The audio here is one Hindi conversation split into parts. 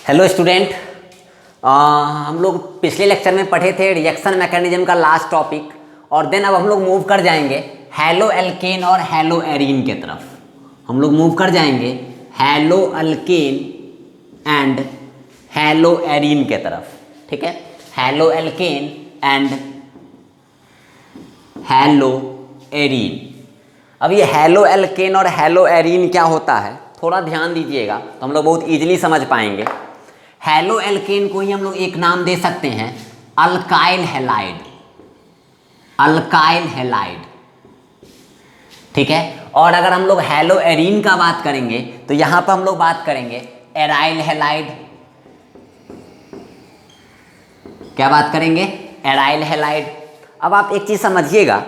Hello student. हम लोग पिछले लेक्चर में पढ़े थे रिएक्शन मैकेनिज्म का लास्ट टॉपिक, और देन अब हम लोग मूव कर जाएंगे हैलो एल्केन और हैलो एरीन के तरफ। हम लोग मूव कर जाएंगे hello alkene and hello arene के तरफ। ठीक है, hello alkene and hello arene. अब ये हैलो एल्केन और हैलो एरीन क्या होता है, थोड़ा ध्यान दीजिएगा तो हम लोग बहुत इजीली समझ पाएंगे। हैलो एल्केन को ही हम लोग एक नाम दे सकते हैं अल्काइल हैलाइड। अल्काइल हैलाइड, ठीक है। और अगर हम लोग हैलो एरीन का बात करेंगे तो यहां पर हम लोग बात करेंगे एराइल हैलाइड। क्या बात करेंगे? Aryl halide. अब आप एक चीज समझिएगा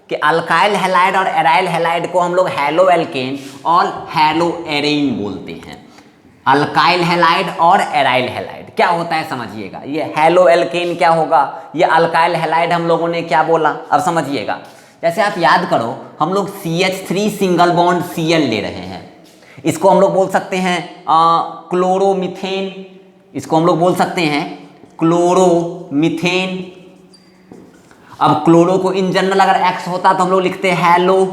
कि अल्काइल हैलाइड और एराइल हैलाइड को हम लोग हैलो एल्केन और हैलो एरीन बोलते हैं। अल्काइल हैलाइड और एराइल हैलाइड क्या होता है समझिएगा। ये हैलो एल्केन क्या होगा, ये अल्काइल हैलाइड हम लोगों ने क्या बोला, अब समझिएगा। जैसे आप याद करो, हम लोग CH3 सिंगल बॉन्ड Cl ले रहे हैं, इसको हम लोग बोल सकते हैं क्लोरोमीथेन। इसको हम लोग बोल सकते हैं क्लोरोमीथेन। अब क्लोरो को इन जनरल अगर X होता तो हम लोग लिखते हैलो।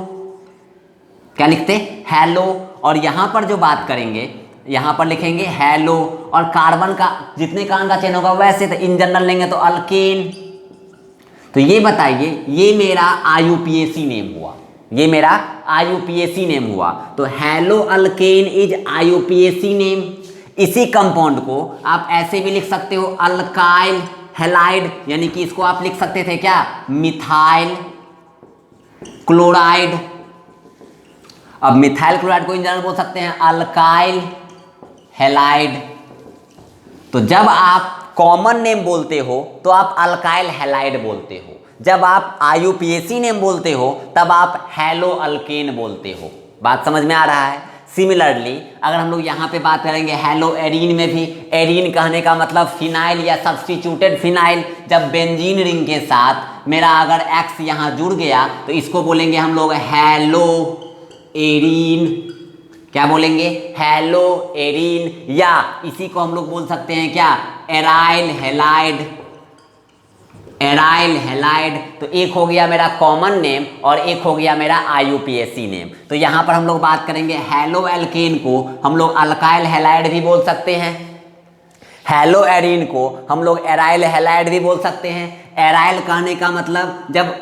क्या लिखते? हैलो। और यहां पर जो बात करेंगे, यहां पर लिखेंगे हैलो, और कार्बन का जितने कार्बन का चेन होगा वैसे तो इन जनरल लेंगे तो अल्केन। तो ये बताइए, ये मेरा IUPAC नेम हुआ, ये मेरा IUPAC नेम हुआ। तो hello alkane is IUPAC name. इसी कंपाउंड को आप ऐसे भी लिख सकते हो अल्काइल हैलाइड, यानी कि इसको आप लिख सकते थे क्या, मिथाइल क्लोराइड। अब मिथाइल क्लोराइड को इन जनरल बोल सकते हैं अल्काइल हैलाइड। तो जब आप कॉमन नेम बोलते हो तो आप अल्काइल हैलाइड बोलते हो, जब आप IUPAC नेम बोलते हो तब आप हैलो अल्केन बोलते हो। बात समझ में आ रहा है? सिमिलरली अगर हम लोग यहाँ पे बात करेंगे हैलो एरीन में भी, एरीन कहने का मतलब फिनाइल या सब्स्टिट्यूटेड फिनाइल। जब बेंजीन रिंग के साथ मेरा अगर X यहाँ जुड़ गया तो इसको बोलेंगे हम लोग हैलो एरीन। क्या बोलेंगे? Hello arene. या इसी को हम लोग बोल सकते हैं क्या, एराइल हैलाइड। Aryl halide. तो एक हो गया मेरा कॉमन नेम और एक हो गया मेरा IUPAC नेम। तो यहां पर हम लोग बात करेंगे हैलो एल्केन को हम लोग अल्काइल हैलाइड भी बोल सकते हैं, हैलो एरीन को हम लोग एराइल हैलाइड भी बोल सकते हैं। एराइल कहने का मतलब जब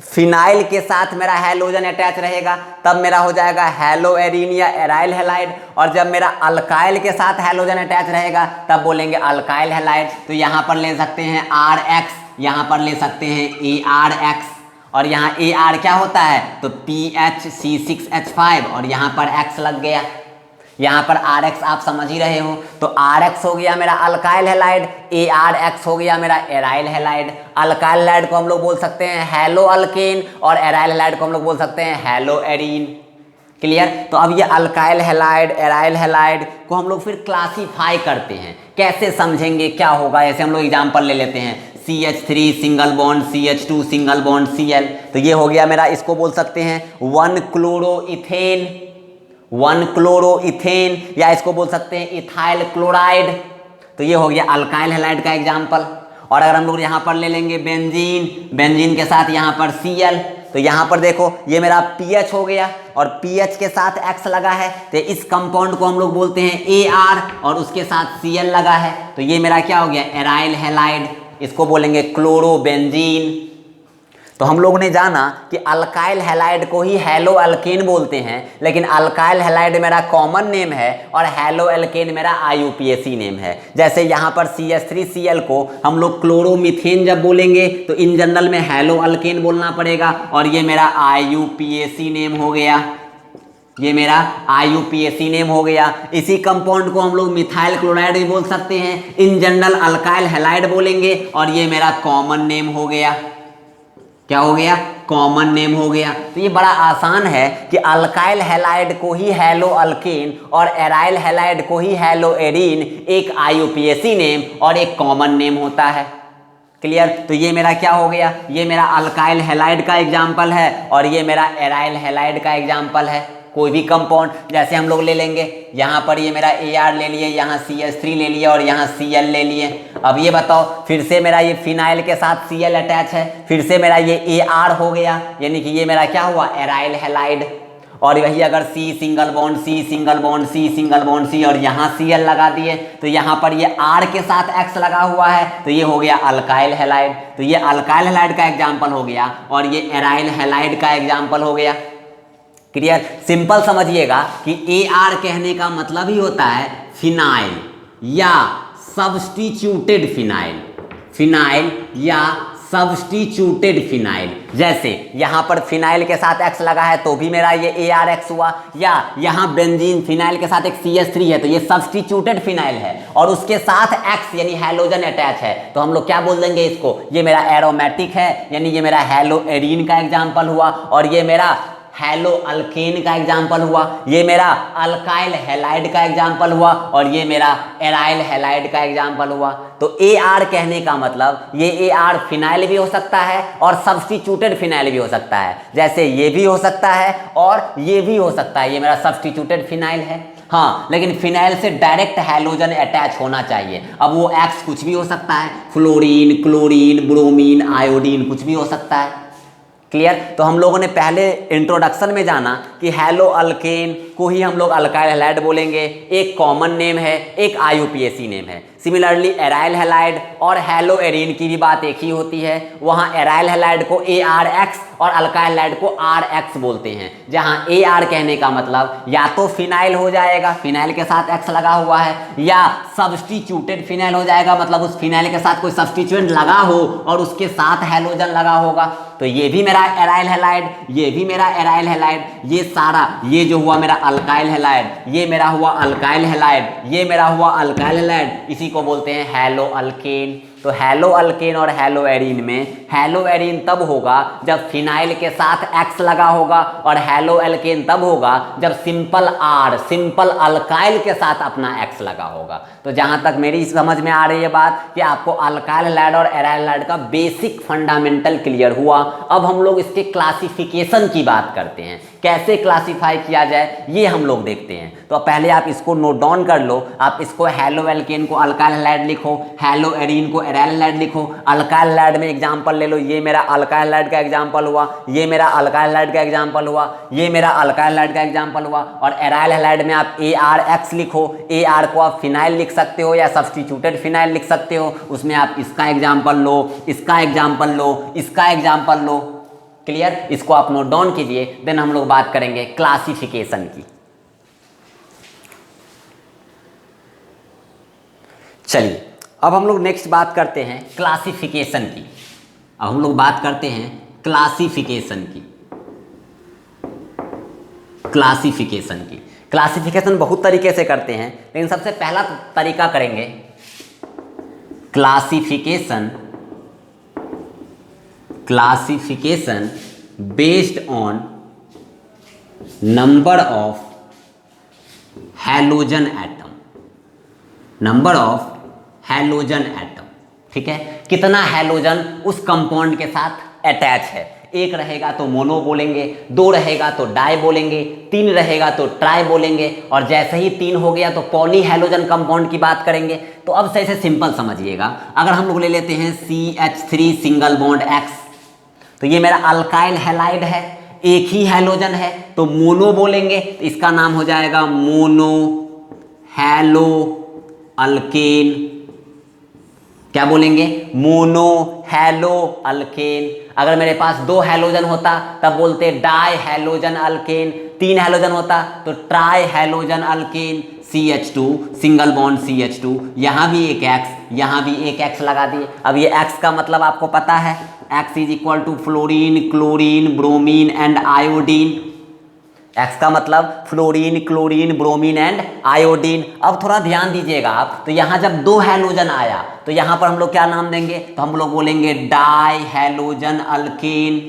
फिनाइल के साथ मेरा हैलोजन अटैच रहेगा तब मेरा हो जाएगा हैलो एरीन या एराइल हैलाइड, और जब मेरा अल्काइल के साथ हैलोजन अटैच रहेगा तब बोलेंगे अल्काइल हैलाइड। तो यहाँ पर ले सकते हैं RX, यहाँ पर ले सकते हैं ARX, और यहाँ AR क्या होता है तो PHC6H5, और यहाँ पर X लग गया। यहाँ पर RX आप समझ ही रहे हो। तो RX हो गया मेरा अल्काइल हैलाइड, ARX हो गया मेरा एराइल हैलाइड। अल्काइल हैलाइड को हम लोग बोल सकते हैं हैलो अल्केन और एराइल हैलाइड को हम लोग बोल सकते हैं हैलो एरीन। क्लियर? तो अब ये अल्काइल हैलाइड, एराइल हैलाइड को हम लोग फिर क्लासीफाई करते हैं। कैसे समझेंगे क्या होगा, ऐसे हम लोग एग्जाम्पल ले लेते हैं CH3 single bond CH2 single bond Cl। तो ये हो गया मेरा, इसको बोल सकते हैं 1 क्लोरोइथेन, 1 क्लोरोइथेन, या इसको बोल सकते हैं इथाइल क्लोराइड। तो ये हो गया अल्काइल हैलाइड का एग्जाम्पल। और अगर हम लोग यहाँ पर ले लेंगे बेंजीन, बेंजीन के साथ यहाँ पर Cl, तो यहाँ पर देखो ये मेरा PH हो गया और PH के साथ X लगा है, तो इस कंपाउंड को हम लोग बोलते हैं AR, और उसके साथ Cl लगा है, तो ये मेरा क्या हो गया एराइल हैलाइड। इसको बोलेंगे क्लोरोबेंजीन। तो हम लोग ने जाना कि अल्काइल हैलाइड को ही हैलो अल्केन बोलते हैं, लेकिन अल्काइल हैलाइड मेरा कॉमन नेम है और हैलो अल्केन मेरा IUPAC नेम है। जैसे यहाँ पर CH3Cl को हम लोग क्लोरोमीथेन जब बोलेंगे तो इन जनरल में हैलो अल्केन बोलना पड़ेगा, और ये मेरा IUPAC नेम हो गया, ये मेरा IUPAC नेम हो गया। इसी कंपाउंड को हम लोग मिथाइल क्लोराइड भी बोल सकते हैं, इन जनरल अल्काइल हैलाइड बोलेंगे, और ये मेरा कॉमन नेम हो गया। क्या हो गया? कॉमन नेम हो गया। तो ये बड़ा आसान है कि अल्काइल हैलाइड को ही हैलो अल्केन और एराइल हैलाइड को ही हैलो एरीन एक IUPAC नेम और एक कॉमन नेम होता है। क्लियर? तो ये मेरा क्या हो गया, ये मेरा अल्काइल हैलाइड का एग्जाम्पल है और ये मेरा एराइल हैलाइड का एग्जाम्पल है। कोई भी कंपाउंड, जैसे हम लोग ले लेंगे यहाँ पर ये मेरा AR ले लिए, यहाँ CH3 ले लिया और यहाँ Cl ले लिए। अब ये बताओ फिर से मेरा ये फिनाइल के साथ Cl अटैच है, फिर से मेरा ये AR हो गया, यानी कि ये मेरा क्या हुआ, एराइल हैलाइड। और वही अगर C single bond C single bond C single bond C और यहाँ Cl लगा दिए तो यहाँ पर ये R के साथ X लगा हुआ है तो ये हो गया अल्काइल हैलाइड। तो ये अल्काइल हैलाइड का एग्जाम्पल हो गया और ये एराइल हैलाइड का एग्जाम्पल हो गया। क्लियर? सिंपल समझिएगा कि AR कहने का मतलब ही होता है फिनाइल या सब्स्टिट्यूटेड फिनाइल, फिनाइल या सब्स्टिट्यूटेड फिनाइल। जैसे यहाँ पर फिनाइल के साथ X लगा है तो भी मेरा ये ARX हुआ, या यहाँ बेंजीन फिनाइल के साथ एक CH3 है तो ये सब्स्टिट्यूटेड फिनाइल है और उसके साथ X यानी हैलोजन अटैच है तो हम लोग क्या बोल देंगे इसको, ये मेरा एरोमेटिक है, यानी ये मेरा हैलो एरीन का एग्जाम्पल हुआ और ये मेरा हैलो अल्केन का एग्जाम्पल हुआ, ये मेरा अल्काइल हैलाइड का एग्जाम्पल हुआ और ये मेरा एराइल हैलाइड का एग्जाम्पल हुआ। तो AR कहने का मतलब ये AR फिनाइल भी हो सकता है और सब्स्टिट्यूटेड फिनाइल भी हो सकता है, जैसे ये भी हो सकता है और ये भी हो सकता है, ये मेरा सब्स्टिट्यूटेड फिनाइल है। हाँ, लेकिन फिनाइल से डायरेक्ट हैलोजन अटैच होना चाहिए। अब वो X कुछ भी हो सकता है, फ्लोरीन, क्लोरीन, ब्रोमीन, आयोडीन कुछ भी हो सकता है। क्लियर? तो हम लोगों ने पहले इंट्रोडक्शन में जाना कि हैलो अल्केन को ही हम लोग अल्काइल हैलाइड बोलेंगे, एक कॉमन नेम है, एक IUPAC नेम है। सिमिलरली एराइल हैलाइड और हैलो एरीन की भी बात एक ही होती है, वहाँ एराइल हैलाइड को ARX और अल्काइल हैलाइड को RX बोलते हैं, जहाँ AR कहने का मतलब या तो फिनाइल हो जाएगा, फिनाइल के साथ X लगा हुआ है, या सब्स्टिट्यूटेड फिनाइल हो जाएगा, मतलब उस फिनाइल के साथ कोई सब्स्टिट्यूएंट लगा हो और उसके साथ हैलोजन लगा होगा। तो ये भी मेरा एराइल हैलाइड, ये भी मेरा एराइल हैलाइड, ये सारा, ये जो हुआ मेरा अल्काइल हैलाइड, ये मेरा हुआ अल्काइल हैलाइड, ये मेरा हुआ अल्काइल हैलाइड, इसी को बोलते हैं हैलो अल्केन। तो हैलो अल्केन और हैलो एरीन में हैलो एरीन तब होगा जब फिनाइल के साथ X लगा होगा और हैलो अल्केन तब होगा जब सिंपल R, सिंपल अल्काइल के साथ अपना X लगा होगा। तो जहां तक मेरी समझ में आ रही है बात कि आपको अल्काइल हैलाइड और एराइल हैलाइड का बेसिक फंडामेंटल क्लियर हुआ। अब हम लोग इसके क्लासिफिकेशन की बात करते हैं, कैसे क्लासिफाई किया जाए ये हम लोग देखते हैं। तो पहले आप इसको नोट डाउन कर लो, आप इसको हैलो अल्केन को अल्काइल हैलाइड लिखो, हैलो एरीन को एराइल हैलाइड लिखो। अल्काइल हैलाइड में एग्जांपल ले लो, ये मेरा अल्काइल हैलाइड का एग्जांपल हुआ, ये मेरा अल्काइल हैलाइड का एग्जांपल हुआ, ये मेरा अल्काइल हैलाइड का एग्जांपल हुआ। और एराइल हैलाइड में आप ARX लिखो, AR को आप फिनाइल लिख सकते हो या सब्स्टिट्यूटेड फिनाइल लिख सकते हो, उसमें आप इसका एग्जांपल लो, इसका एग्जांपल लो, इसका एग्जांपल लो। क्लियर? इसको आप नोट डाउन कीजिए, देन हम लोग बात करेंगे क्लासिफिकेशन की। चलिए अब हम लोग नेक्स्ट बात करते हैं क्लासिफिकेशन की। अब हम लोग बात करते हैं क्लासिफिकेशन की। क्लासिफिकेशन बहुत तरीके से करते हैं, लेकिन सबसे पहला तरीका करेंगे classification based on number of halogen atom, number of halogen atom. ठीक है, कितना हैलोजन उस कंपाउंड के साथ अटैच है। एक रहेगा तो मोनो बोलेंगे, दो रहेगा तो डाई बोलेंगे, तीन रहेगा तो ट्राई बोलेंगे, और जैसे ही तीन हो गया तो पॉली हैलोजन कंपाउंड की बात करेंगे। तो अब से इसे सिंपल समझिएगा, अगर हम लोग ले लेते हैं CH3 सिंगल बॉन्ड X, तो ये मेरा अल्काइल हैलाइड है, एक ही हैलोजन है तो मोनो बोलेंगे, तो इसका नाम हो जाएगा मोनो हैलो अल्केन। क्या बोलेंगे? Mono halo alkane. अगर मेरे पास दो हैलोजन होता तब बोलते डाई हैलोजन अल्केन, तीन हैलोजन होता तो try halogen alkane. CH2 single bond CH2, यहाँ भी एक X, यहाँ भी एक X लगा दिए। अब ये X का मतलब आपको पता है, X is equal to fluorine, chlorine, bromine and iodine. X का मतलब fluorine, chlorine, bromine and iodine. अब थोड़ा ध्यान दीजिएगा आप, तो यहाँ जब दो हैलोजन आया तो यहाँ पर हम लोग क्या नाम देंगे? तो हम लोग बोलेंगे di halogen alkane.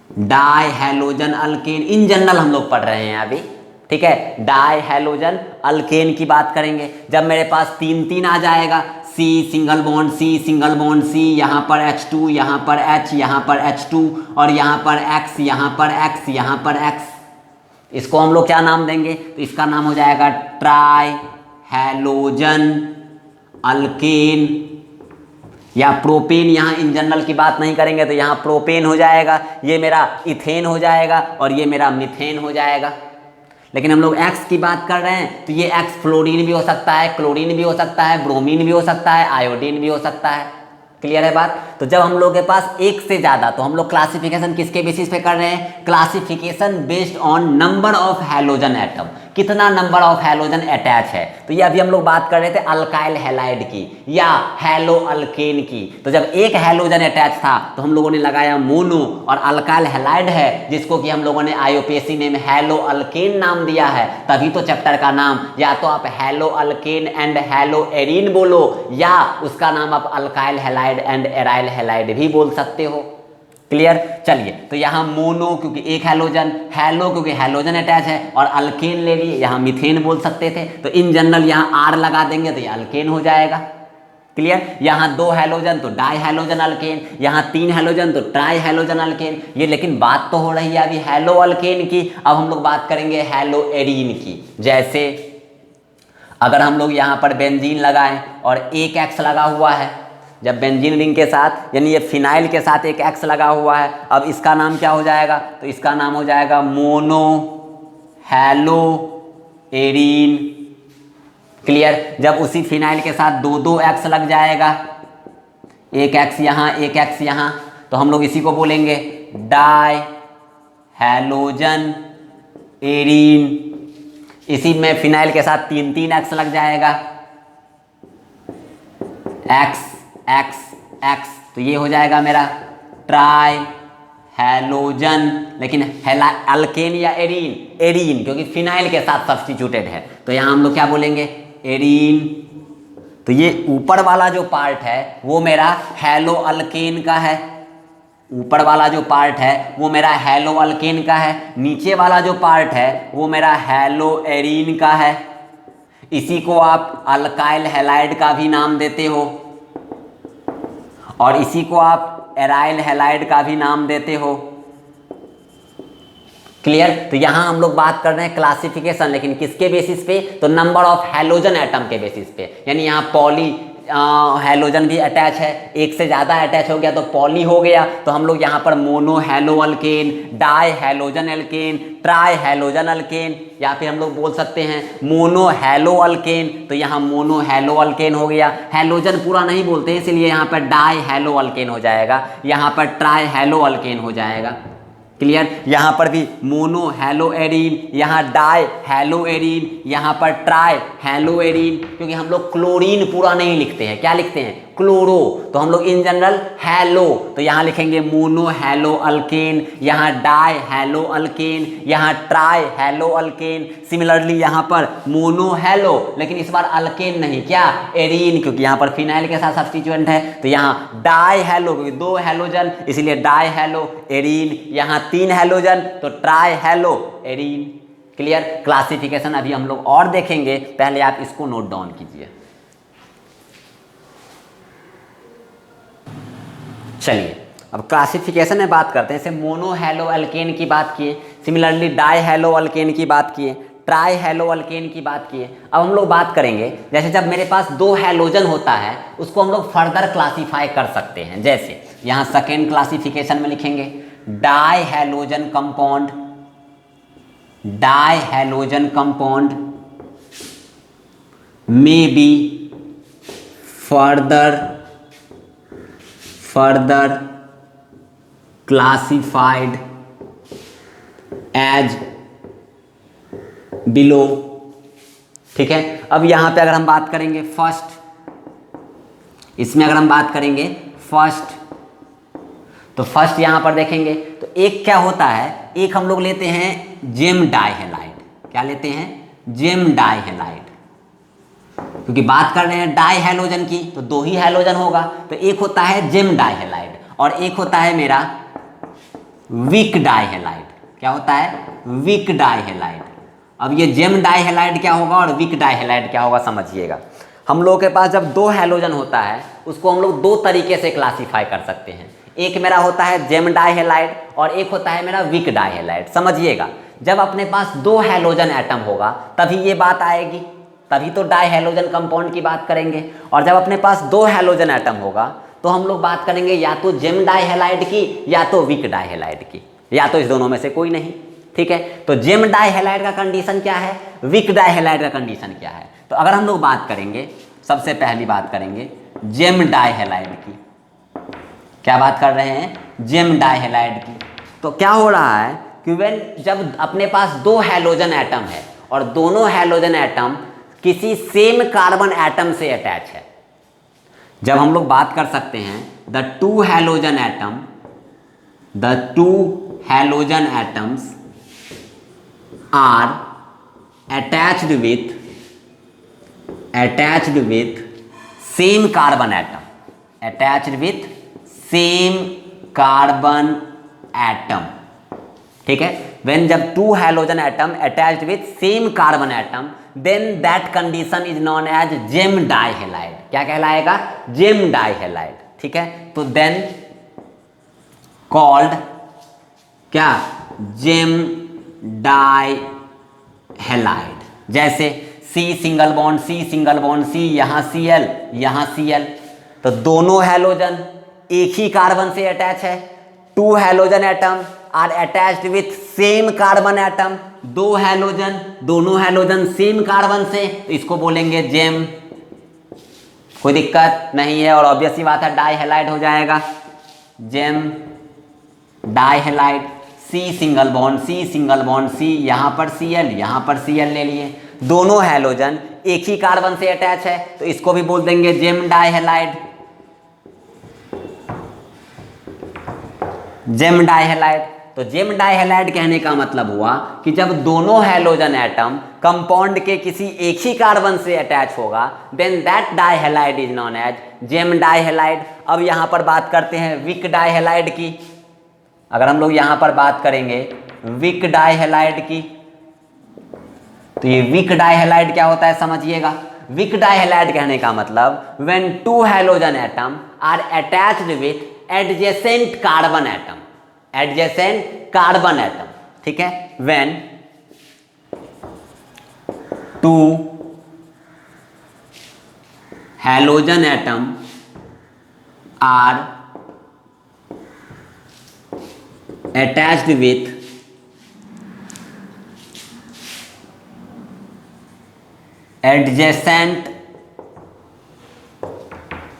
Di halogen alkane in general हम लोग पढ़ रहे हैं अभी, ठीक है। डाई हैलोजन अल्केन की बात करेंगे जब मेरे पास तीन तीन आ जाएगा, C single bond C single bond C, यहाँ पर H2, यहाँ पर H, यहाँ पर H2 और यहाँ पर X, यहाँ पर X, यहाँ पर X। इसको हम लोग क्या नाम देंगे, तो इसका नाम हो जाएगा ट्राई हैलोजन अल्केन या प्रोपेन। यहाँ इन जनरल की बात नहीं करेंगे तो यहाँ प्रोपेन हो जाएगा, ये मेरा इथेन हो जाएगा और ये मेरा मीथेन हो जाएगा। लेकिन हम लोग एक्स की बात कर रहे हैं तो ये एक्स फ्लोरीन भी हो सकता है, क्लोरीन भी हो सकता है, ब्रोमीन भी हो सकता है, आयोडीन भी हो सकता है। क्लियर है बात। तो जब हम लोग के पास एक से ज़्यादा, तो हम लोग क्लासिफिकेशन किसके बेसिस पे कर रहे हैं, classification based on number of halogen atom, कितना नंबर ऑफ हैलोजन अटैच है। तो ये अभी हम लोग बात कर रहे थे अल्काइल हैलाइड की या हैलो अल्केन की। तो जब एक हैलोजन अटैच था तो हम लोगों ने लगाया मोनो, और अल्काइल हैलाइड है जिसको कि हम लोगों ने IUPAC नेम हैलो अल्केन नाम दिया है, तभी तो चैप्टर का नाम या तो आप hello alkane and hello arene बोलो या उसका नाम आप alkyl halide and aryl halide भी बोल सकते हो। क्लियर। चलिए, तो यहाँ मोनो क्योंकि एक हैलोजन, हैलो क्योंकि हैलोजन अटैच है, और अल्केन ले लिए, यहाँ मीथेन बोल सकते थे। तो इन जनरल यहाँ आर लगा देंगे तो ये अल्केन हो जाएगा। क्लियर। यहाँ 2 हैलोजन तो डाई हैलोजन अल्केन, यहाँ 3 हैलोजन तो ट्राई हैलोजन अल्केन। ये लेकिन बात तो हो रही है अभी हैलो अल्केन की, अब हम लोग बात करेंगे हैलो एरीन की। जैसे अगर हम लोग यहाँ पर बेंजीन लगाएं और एक एक्स लगा हुआ है, जब बेंजीन रिंग के साथ यानी ये फिनाइल के साथ एक एक्स लगा हुआ है, अब इसका नाम क्या हो जाएगा, तो इसका नाम हो जाएगा मोनो हैलो एरीन। क्लियर। जब उसी फिनाइल के साथ 2 एक्स लग जाएगा, एक एक्स यहाँ एक एक्स यहाँ, तो हम लोग इसी को बोलेंगे डाई हैलोजन एरीन। इसी में फिनाइल के साथ 3 एक्स लग जाएगा, एक्स एक्स एक्स, तो ये हो जाएगा मेरा ट्राई हैलोजन। लेकिन अल्केन या एरीन, एरीन क्योंकि फिनाइल के साथ सब्स्टिट्यूटेड है, तो यहाँ हम लोग क्या बोलेंगे एरीन। तो ये ऊपर वाला जो पार्ट है वो मेरा हैलो अल्केन का है, ऊपर वाला जो पार्ट है वो मेरा हैलो अल्केन का है, नीचे वाला जो पार्ट है वो मेरा हैलो एरीन का है। इसी को आप अल्काइल हैलाइड का भी नाम देते हो और इसी को आप एराइल हैलाइड का भी नाम देते हो। क्लियर। तो यहां हम लोग बात कर रहे हैं क्लासिफिकेशन, लेकिन किसके बेसिस पे, तो नंबर ऑफ हैलोजन एटम के बेसिस पे। यानी यहाँ पॉली हैलोजन भी अटैच है, एक से ज़्यादा अटैच हो गया तो पॉली हो गया। तो हम लोग यहाँ पर mono halo alkane, di halogen alkane, tri halogen alkane, या फिर हम लोग बोल सकते हैं मोनो हैलो अल्केन। तो यहाँ मोनो हैलो अल्केन हो गया, हैलोजन पूरा नहीं बोलते हैं इसलिए यहाँ पर डाई हैलो अल्केन हो जाएगा, यहाँ पर ट्राई हैलो अल्केन हो जाएगा। क्लियर। यहाँ पर भी मोनो हैलो एरीन, यहाँ डाई हैलो एरीन, यहाँ पर ट्राई हैलो एरीन, क्योंकि हम लोग क्लोरीन पूरा नहीं लिखते हैं, क्या लिखते हैं क्लोरो, तो हम लोग इन जनरल हैलो, तो यहाँ लिखेंगे मोनो हैलो अल्केन, यहाँ डाई हैलो अल्केन, यहाँ ट्राई हैलो अल्केन। सिमिलरली यहाँ पर मोनो हैलो, लेकिन इस बार अल्केन नहीं, क्या एरीन, क्योंकि यहाँ पर फिनाइल के साथ सब्स्टिट्यूएंट है। तो यहाँ डाई हैलो क्योंकि 2 हैलोजन इसलिए डाई हैलो एरीन, यहाँ 3 हैलोजन तो try halo arene. Clear. Classification अभी हम लोग और देखेंगे, पहले आप इसको नोट डाउन कीजिए। चलिए अब क्लासिफिकेशन में बात करते हैं। जैसे मोनो हैलो अल्केन की बात किए, सिमिलरली डाई हैलो अल्केन की बात किए, ट्राई हैलो अल्केन की बात किए। अब हम लोग बात करेंगे जैसे जब मेरे पास 2 हैलोजन होता है उसको हम लोग फर्दर क्लासीफाई कर सकते हैं। जैसे यहाँ सेकेंड क्लासिफिकेशन में लिखेंगे di halogen compound, di halogen compound may be further classified as below। ठीक है। अब यहां पे अगर हम बात करेंगे फर्स्ट, इसमें अगर हम बात करेंगे फर्स्ट, तो फर्स्ट यहां पर देखेंगे तो एक क्या होता है, एक हम लोग लेते हैं जेम डाई हैलाइड। क्या लेते हैं, जेम डाई हैलाइड, क्योंकि बात कर रहे हैं डाई हैलोजन की तो 2 ही हैलोजन होगा। तो एक होता है जेम डाई हैलाइड और एक होता है मेरा वीक डाई हैलाइड। क्या होता है, वीक डाई हैलाइड। अब ये जेम डाई हैलाइड क्या होगा और वीक डाई हैलाइड क्या होगा समझिएगा। हम लोग के पास जब 2 हैलोजन होता है उसको हम लोग 2 तरीके से क्लासीफाई कर सकते हैं। एक मेरा होता है जेम डाइहेलाइड और एक होता है मेरा वीक डाइहेलाइड। समझिएगा, जब अपने पास दो हैलोजन एटम होगा तभी ये बात आएगी, तभी तो डाइहेलोजन कंपाउंड की बात करेंगे। और जब अपने पास दो हैलोजन एटम होगा तो हम लोग बात करेंगे या तो जेम डाइहेलाइड की या तो वीक डाइहेलाइड की, या तो इस दोनों में से कोई नहीं। ठीक है, तो जेम डाइहेलाइड का कंडीशन क्या है, वीक डाइहेलाइड का कंडीशन क्या है। तो अगर हम लोग बात करेंगे, सबसे पहली बात करेंगे जेम डाइहेलाइड की। क्या बात कर रहे हैं, जेम डाइहेलाइड की। तो क्या हो रहा है कि जब अपने पास दो हैलोजन एटम है और दोनों हैलोजन एटम किसी सेम कार्बन एटम से अटैच है, जब हम लोग बात कर सकते हैं the two halogen atoms are attached with same carbon atom, ठीक है। व्हेन जब two halogen atom attached with same carbon atom, then that condition is known as gem dihalide. क्या कहलाएगा, जेम डाइहेलाइड। ठीक है, तो देन कॉल्ड क्या, जेम डाइहेलाइड। जैसे C सिंगल बॉन्ड C, यहाँ Cl, यहाँ Cl, तो दोनों हैलोजन एक ही कार्बन से अटैच है। Two halogen atom are attached with same carbon atom, दोनों हैलोजन सेम कार्बन से, तो इसको बोलेंगे जेम। कोई दिक्कत नहीं है, और ऑब्वियस सी बात है डाइहेलाइड हो जाएगा, gem dihalide. C single bond C, यहाँ पर Cl, यहाँ पर Cl ले लिए, दोनों हैलोजन एक ही कार्बन से अटैच है, तो इसको भी बोल देंगे जेम डाइहेलाइड। Gem dihalide. तो जेम डाइहेलाइड कहने का मतलब हुआ कि जब दोनों हैलोजन एटम कंपाउंड के किसी एक ही कार्बन से अटैच होगा, then that dihalide is known as gem dihalide. अब यहां पर बात करते हैं वीक डाइहेलाइड की। अगर हम लोग यहां पर बात करेंगे वीक डाइहेलाइड की, तो ये वीक डाइहेलाइड क्या होता है समझिएगा। वीक डाइहेलाइड कहने का मतलब when two halogen atom are attached with adjacent carbon atom, ठीक है। When two halogen atom are attached with adjacent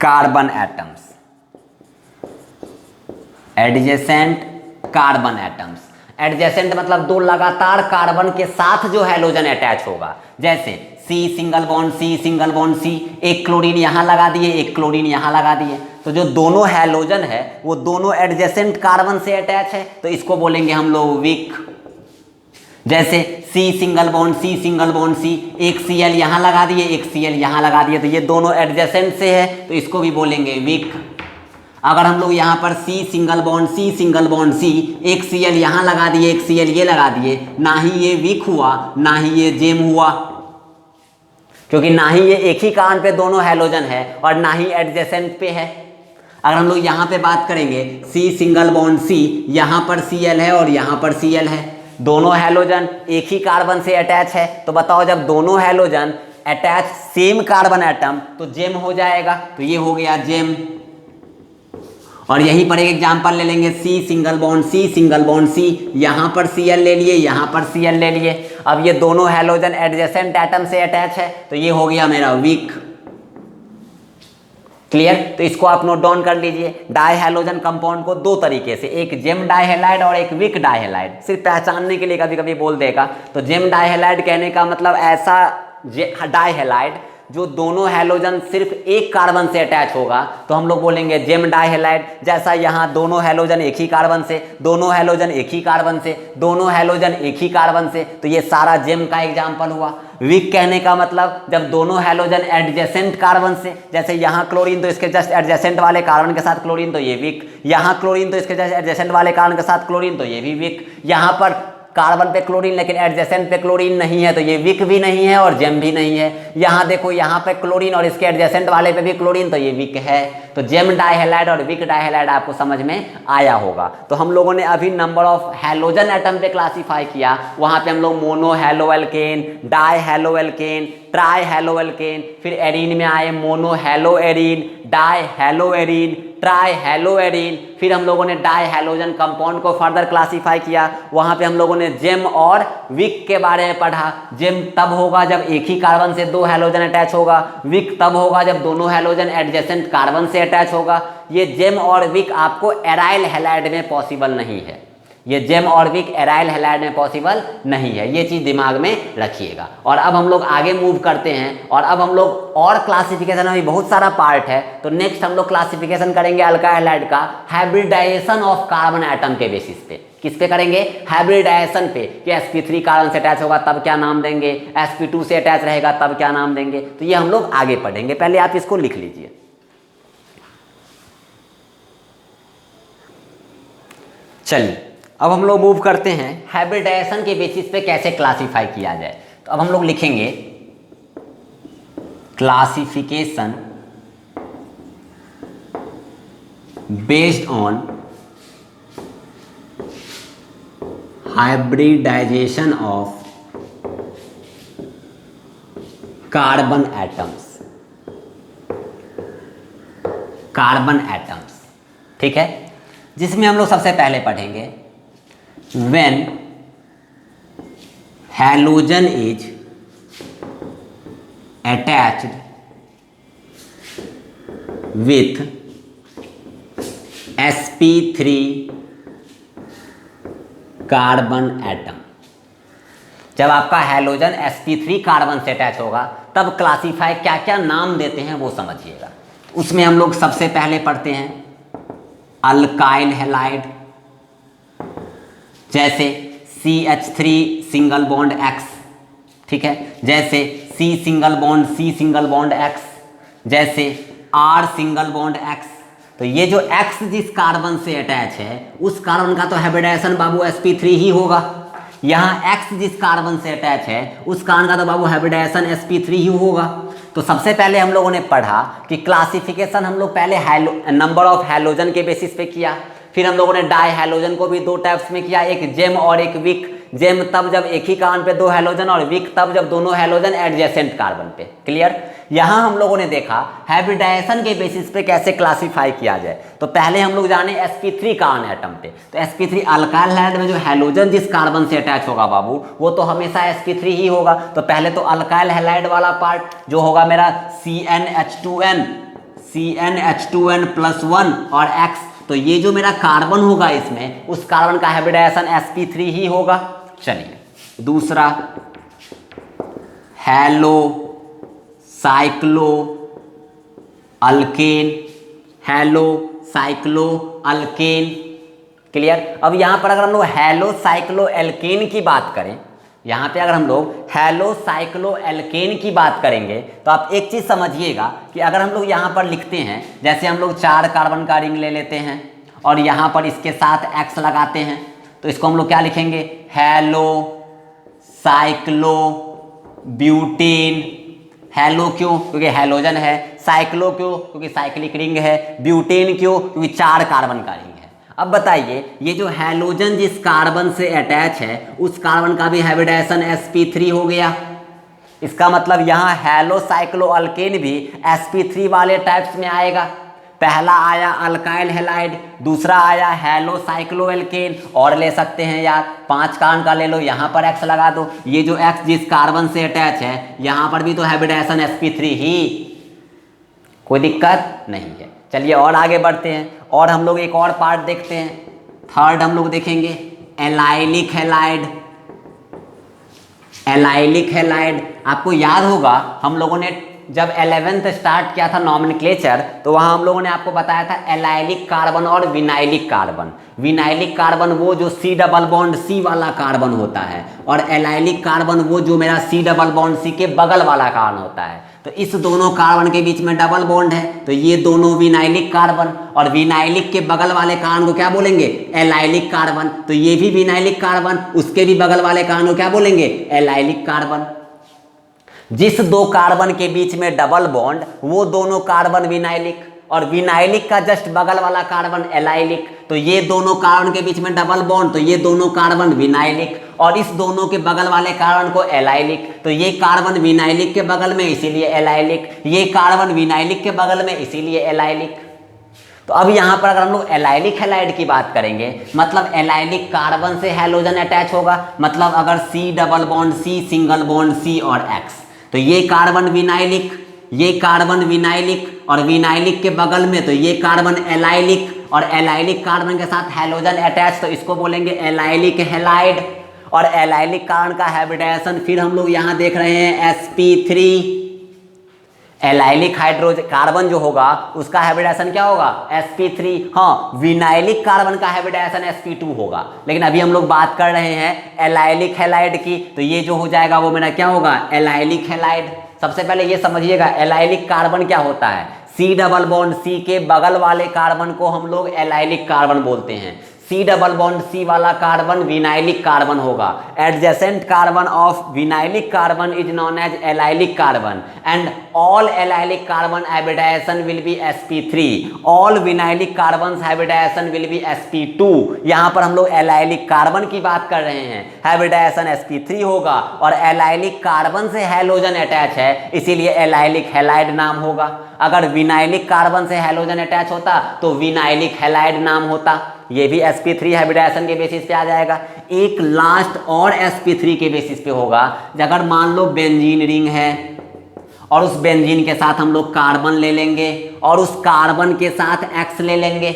carbon atoms, adjacent मतलब दो लगातार कार्बन के साथ जो हैलोजन अटैच होगा। जैसे C सिंगल बॉन्ड C, एक क्लोरीन यहां लगा दिए, एक क्लोरीन यहां लगा दिए, तो जो दोनों हैलोजन है वो दोनों एडजेसेंट कार्बन से अटैच है, तो इसको बोलेंगे हम लोग वीक। जैसे C सिंगल बॉन्ड C, एक Cl यहां लगा दिए, एक Cl यहां लगा दिए, तो ये दोनों एडजेसेंट से है, तो इसको भी बोलेंगे वीक। अगर हम लोग यहाँ पर C सिंगल बॉन्ड C, एक Cl यहाँ लगा दिए, एक Cl ये लगा दिए, ना ही ये वीक हुआ ना ही ये जेम हुआ, क्योंकि ना ही ये एक ही कार्बन पे दोनों हैलोजन है और ना ही एडजेसेंट पे है। अगर हम लोग यहाँ पे बात करेंगे C सिंगल बॉन्ड C, यहाँ पर Cl है और यहाँ पर Cl है, दोनों हैलोजन एक ही कार्बन से अटैच है, तो बताओ जब दोनों halogen attach same carbon atom तो जेम हो जाएगा, तो ये हो गया जेम। और यहीं पर एक एग्जांपल ले लेंगे C सिंगल बॉन्ड C, यहाँ पर Cl ले लिए, यहाँ पर Cl ले लिए, अब ये दोनों हैलोजन एडजेसेंट एटम से अटैच है, तो ये हो गया मेरा वीक। क्लियर, तो इसको आप नोट डाउन कर लीजिए। डाई हैलोजन कंपाउंड को दो तरीके से, एक जेम डाइहेलाइड और एक वीक डाइहेलाइड, सिर्फ पहचानने के लिए कभी कभी बोल देगा। तो जेम डाइहेलाइड कहने का मतलब ऐसा डाइहेलाइड जो दोनों हैलोजन सिर्फ एक कार्बन से अटैच होगा, तो हम लोग बोलेंगे जेम डाइहेलाइड। जैसा यहाँ दोनों हैलोजन एक ही कार्बन से, दोनों हैलोजन एक ही कार्बन से, दोनों हैलोजन एक ही कार्बन से, तो ये सारा जेम का एग्जाम्पल हुआ। वीक कहने का मतलब जब दोनों हैलोजन एडजेसेंट कार्बन से, जैसे यहाँ क्लोरीन तो इसके जस्ट एडजेसेंट वाले कार्बन के साथ क्लोरीन, तो ये वीक। यहाँ क्लोरीन तो इसके जस्ट एडजेसेंट वाले कार्बन के साथ क्लोरीन, तो ये भी वीक। यहाँ पर कार्बन पे क्लोरीन लेकिन एडजेसेंट पे क्लोरीन नहीं है, तो ये वीक भी नहीं है और जेम भी नहीं है। यहाँ देखो यहाँ पे क्लोरीन और इसके एडजेसेंट वाले पे भी क्लोरीन, तो ये वीक है। तो जेम डाइहैलाइड और वीक डाइहैलाइड आपको समझ में आया होगा। तो हम लोगों ने अभी नंबर ऑफ हैलोजन एटम पे क्लासीफाई किया, वहाँ पे हम लोग mono halo alkane, di halo alkane, tri halo alkane, फिर एरीन में आए mono halo arene, di halo arene, tri halo arene, फिर हम लोगों ने डाई हैलोजन कंपाउंड को फर्दर क्लासीफाई किया। वहाँ पे हम लोगों ने जेम और विक के बारे में पढ़ा। जेम तब होगा जब एक ही कार्बन से दो हैलोजन अटैच होगा, विक तब होगा जब दोनों हैलोजन एडजेसेंट कार्बन से अटैच होगा। ये जेम और विक आपको एराइल हैलाइड में पॉसिबल नहीं है, ये जेम और विक एराइल हैलाइड में पॉसिबल नहीं है, ये चीज़ दिमाग में रखिएगा। और अब हम लोग आगे मूव करते हैं, और अब हम लोग और क्लासिफिकेशन में बहुत सारा पार्ट है। तो नेक्स्ट हम लोग क्लासिफिकेशन करेंगे अल्काइल हैलाइड का हाइब्रिडाइजेशन ऑफ कार्बन एटम के बेसिस पे। किस पे करेंगे? हाइब्रिडाइजेशन पे, कि sp3 कार्बन से अटैच होगा तब क्या नाम देंगे, sp2 से अटैच रहेगा तब क्या नाम देंगे। तो ये हम लोग आगे पढ़ेंगे, पहले आप इसको लिख लीजिए। चलिए अब हम लोग मूव करते हैं हाइब्रिडाइजेशन के बेसिस पे कैसे क्लासीफाई किया जाए। तो अब हम लोग लिखेंगे classification based on hybridization of carbon atoms, carbon atoms, ठीक है। जिसमें हम लोग सबसे पहले पढ़ेंगे when halogen is attached with sp3 carbon atom. जब आपका हैलोजन sp3 कार्बन से अटैच होगा तब क्लासीफाई क्या क्या नाम देते हैं वो समझिएगा। उसमें हम लोग सबसे पहले पढ़ते हैं अल्काइल हैलाइड, जैसे CH3 सिंगल बॉन्ड X, ठीक है, जैसे C single bond C single bond X, जैसे R सिंगल बॉन्ड X। तो ये जो X जिस कार्बन से अटैच है उस कार्बन का तो हाइब्रिडाइजेशन बाबू sp3 ही होगा। यहाँ X जिस कार्बन से अटैच है उस कार्बन का तो बाबू हाइब्रिडाइजेशन sp3 ही होगा। तो सबसे पहले हम लोगों ने पढ़ा कि क्लासिफिकेशन हम लोग पहले नंबर ऑफ हैलोजन के बेसिस पे किया, फिर हम लोगों ने डाई हैलोजन को भी दो टाइप्स में किया, एक जेम और एक विक। जेम तब जब एक ही कार्बन पे दो हैलोजन, और विक तब जब दोनों हैलोजन एडजेसेंट कार्बन पे। क्लियर? यहाँ हम लोगों ने देखा हाइब्रिडाइजेशन के बेसिस पे कैसे क्लासीफाई किया जाए। तो पहले हम लोग जाने sp3 कार्बन एटम पे। तो sp3 अल्काइल हैलाइड में जो हैलोजन जिस कार्बन से अटैच होगा बाबू वो तो हमेशा sp3 ही होगा। तो पहले तो अल्काइल हैलाइड वाला पार्ट जो होगा मेरा CnH2n, CnH2n+1 और X। तो ये जो मेरा कार्बन होगा इसमें उस कार्बन का हाइब्रिडाइजेशन sp3 ही होगा। चलिए दूसरा hello cyclo alkane, hello cyclo alkane. Clear? अब यहां पर अगर हम लोग हैलो साइक्लो एल्केन की बात करें, यहाँ पे अगर हम लोग हैलो साइक्लो एल्केन की बात करेंगे तो आप एक चीज़ समझिएगा कि अगर हम लोग यहाँ पर लिखते हैं, जैसे हम लोग 4 कार्बन का रिंग ले लेते हैं और यहाँ पर इसके साथ X लगाते हैं, तो इसको हम लोग क्या लिखेंगे? Hello cyclo butane. हैलो क्यों? क्योंकि हैलोजन है। साइक्लो क्यों? क्योंकि साइक्लिक रिंग है। ब्यूटेन क्यों? क्योंकि 4 कार्बन का रिंग है। अब बताइए ये जो हैलोजन जिस कार्बन से अटैच है उस कार्बन का भी हाइब्रिडाइजेशन sp3 हो गया। इसका मतलब यहाँ हैलो साइक्लो अल्केन भी sp3 वाले टाइप्स में आएगा। पहला आया अल्काइल हैलाइड, दूसरा आया हैलो साइक्लो एल्केन, और ले सकते हैं यार 5 कार्बन का ले लो, यहाँ पर X लगा दो। ये जो X जिस कार्बन से अटैच है यहाँ पर भी तो हाइब्रिडाइजेशन sp3 ही, कोई दिक्कत नहीं है। चलिए और आगे बढ़ते हैं, और हम लोग एक और पार्ट देखते हैं। थर्ड हम लोग देखेंगे एलाइलिक हैलाइड। एलाइलिक हैलाइड आपको याद होगा हम लोगों ने जब 11th स्टार्ट किया था नॉमेनक्लेचर, तो वहाँ हम लोगों ने आपको बताया था एलाइलिक कार्बन और विनाइलिक कार्बन। विनाइलिक कार्बन वो जो C डबल बॉन्ड C वाला कार्बन होता है, और एलाइलिक कार्बन वो जो मेरा C डबल बॉन्ड C के बगल वाला कार्बन होता है। तो इस दोनों कार्बन के बीच में डबल बॉन्ड है, तो ये दोनों विनाइलिक कार्बन, और विनाइलिक के बगल वाले कार्बन को क्या बोलेंगे? Allylic carbon. तो ये भी विनाइलिक कार्बन, उसके भी बगल वाले कार्बन को क्या बोलेंगे? Allylic carbon. जिस दो कार्बन के बीच में डबल बॉन्ड, वो दोनों कार्बन विनाइलिक, और विनाइलिक का जस्ट बगल वाला कार्बन एलाइलिक। तो ये दोनों कार्बन के बीच में डबल बॉन्ड, तो ये दोनों कार्बन विनाइलिक, और इस दोनों के बगल वाले कार्बन को एलाइलिक। तो ये कार्बन विनाइलिक के बगल में, इसीलिए एलाइलिक, ये कार्बन विनाइलिक के बगल में, इसीलिए एलाइलिक। तो अब यहाँ पर अगर हम लोग एलाइलिक हैलाइड की बात करेंगे, मतलब एलाइलिक कार्बन से हैलोजन अटैच होगा, मतलब अगर C double bond C, single bond C और X, तो ये कार्बन विनाइलिक, ये कार्बन विनाइलिक, और विनाइलिक के बगल में तो ये कार्बन एलाइलिक, और एलाइलिक कार्बन के साथ हैलोजन अटैच, तो इसको बोलेंगे एलाइलिक हैलाइड। और एलाइलिक कार्बन का हैबिटेशन फिर हम लोग यहाँ देख रहे हैं sp3। एलाइलिक हाइड्रोजन कार्बन जो होगा उसका हैबिटेशन क्या होगा? sp3। हाँ, विनाइलिक कार्बन का हैबिटेशन sp2 होगा, लेकिन अभी हम लोग बात कर रहे हैं एलाइलिक हैलाइड की, तो ये जो हो जाएगा वो मेरा क्या होगा? Allylic halide. सबसे पहले ये समझिएगा एलाइलिक कार्बन क्या होता है। C डबल बॉन्ड C के बगल वाले कार्बन को हम लोग एलाइलिक कार्बन बोलते हैं। C डबल बॉन्ड C वाला कार्बन विनाइलिक कार्बन होगा। Adjacent carbon of vinylic carbon is known as allylic carbon, and all allylic carbon hybridisation will be sp3, all vinylic carbon hybridisation will be sp2। यहाँ पर हम लोग एलाइलिक कार्बन की बात कर रहे हैं, हैबिटेशन sp3 होगा, और एलाइलिक कार्बन से हैलोजन अटैच है, इसीलिए एलाइलिक हैलाइड नाम होगा। अगर विनाइलिक कार्बन से हैलोजन अटैच होता तो विनाइलिक हैलाइड नाम होता। ये भी sp3 हैबिटेशन के बेसिस पे आ जाएगा। एक लास्ट और sp3 के बेसिस पे होगा, अगर मान लो बेंजीन रिंग है और उस बेंजीन के साथ हम लोग कार्बन ले लेंगे और उस कार्बन के साथ X ले लेंगे,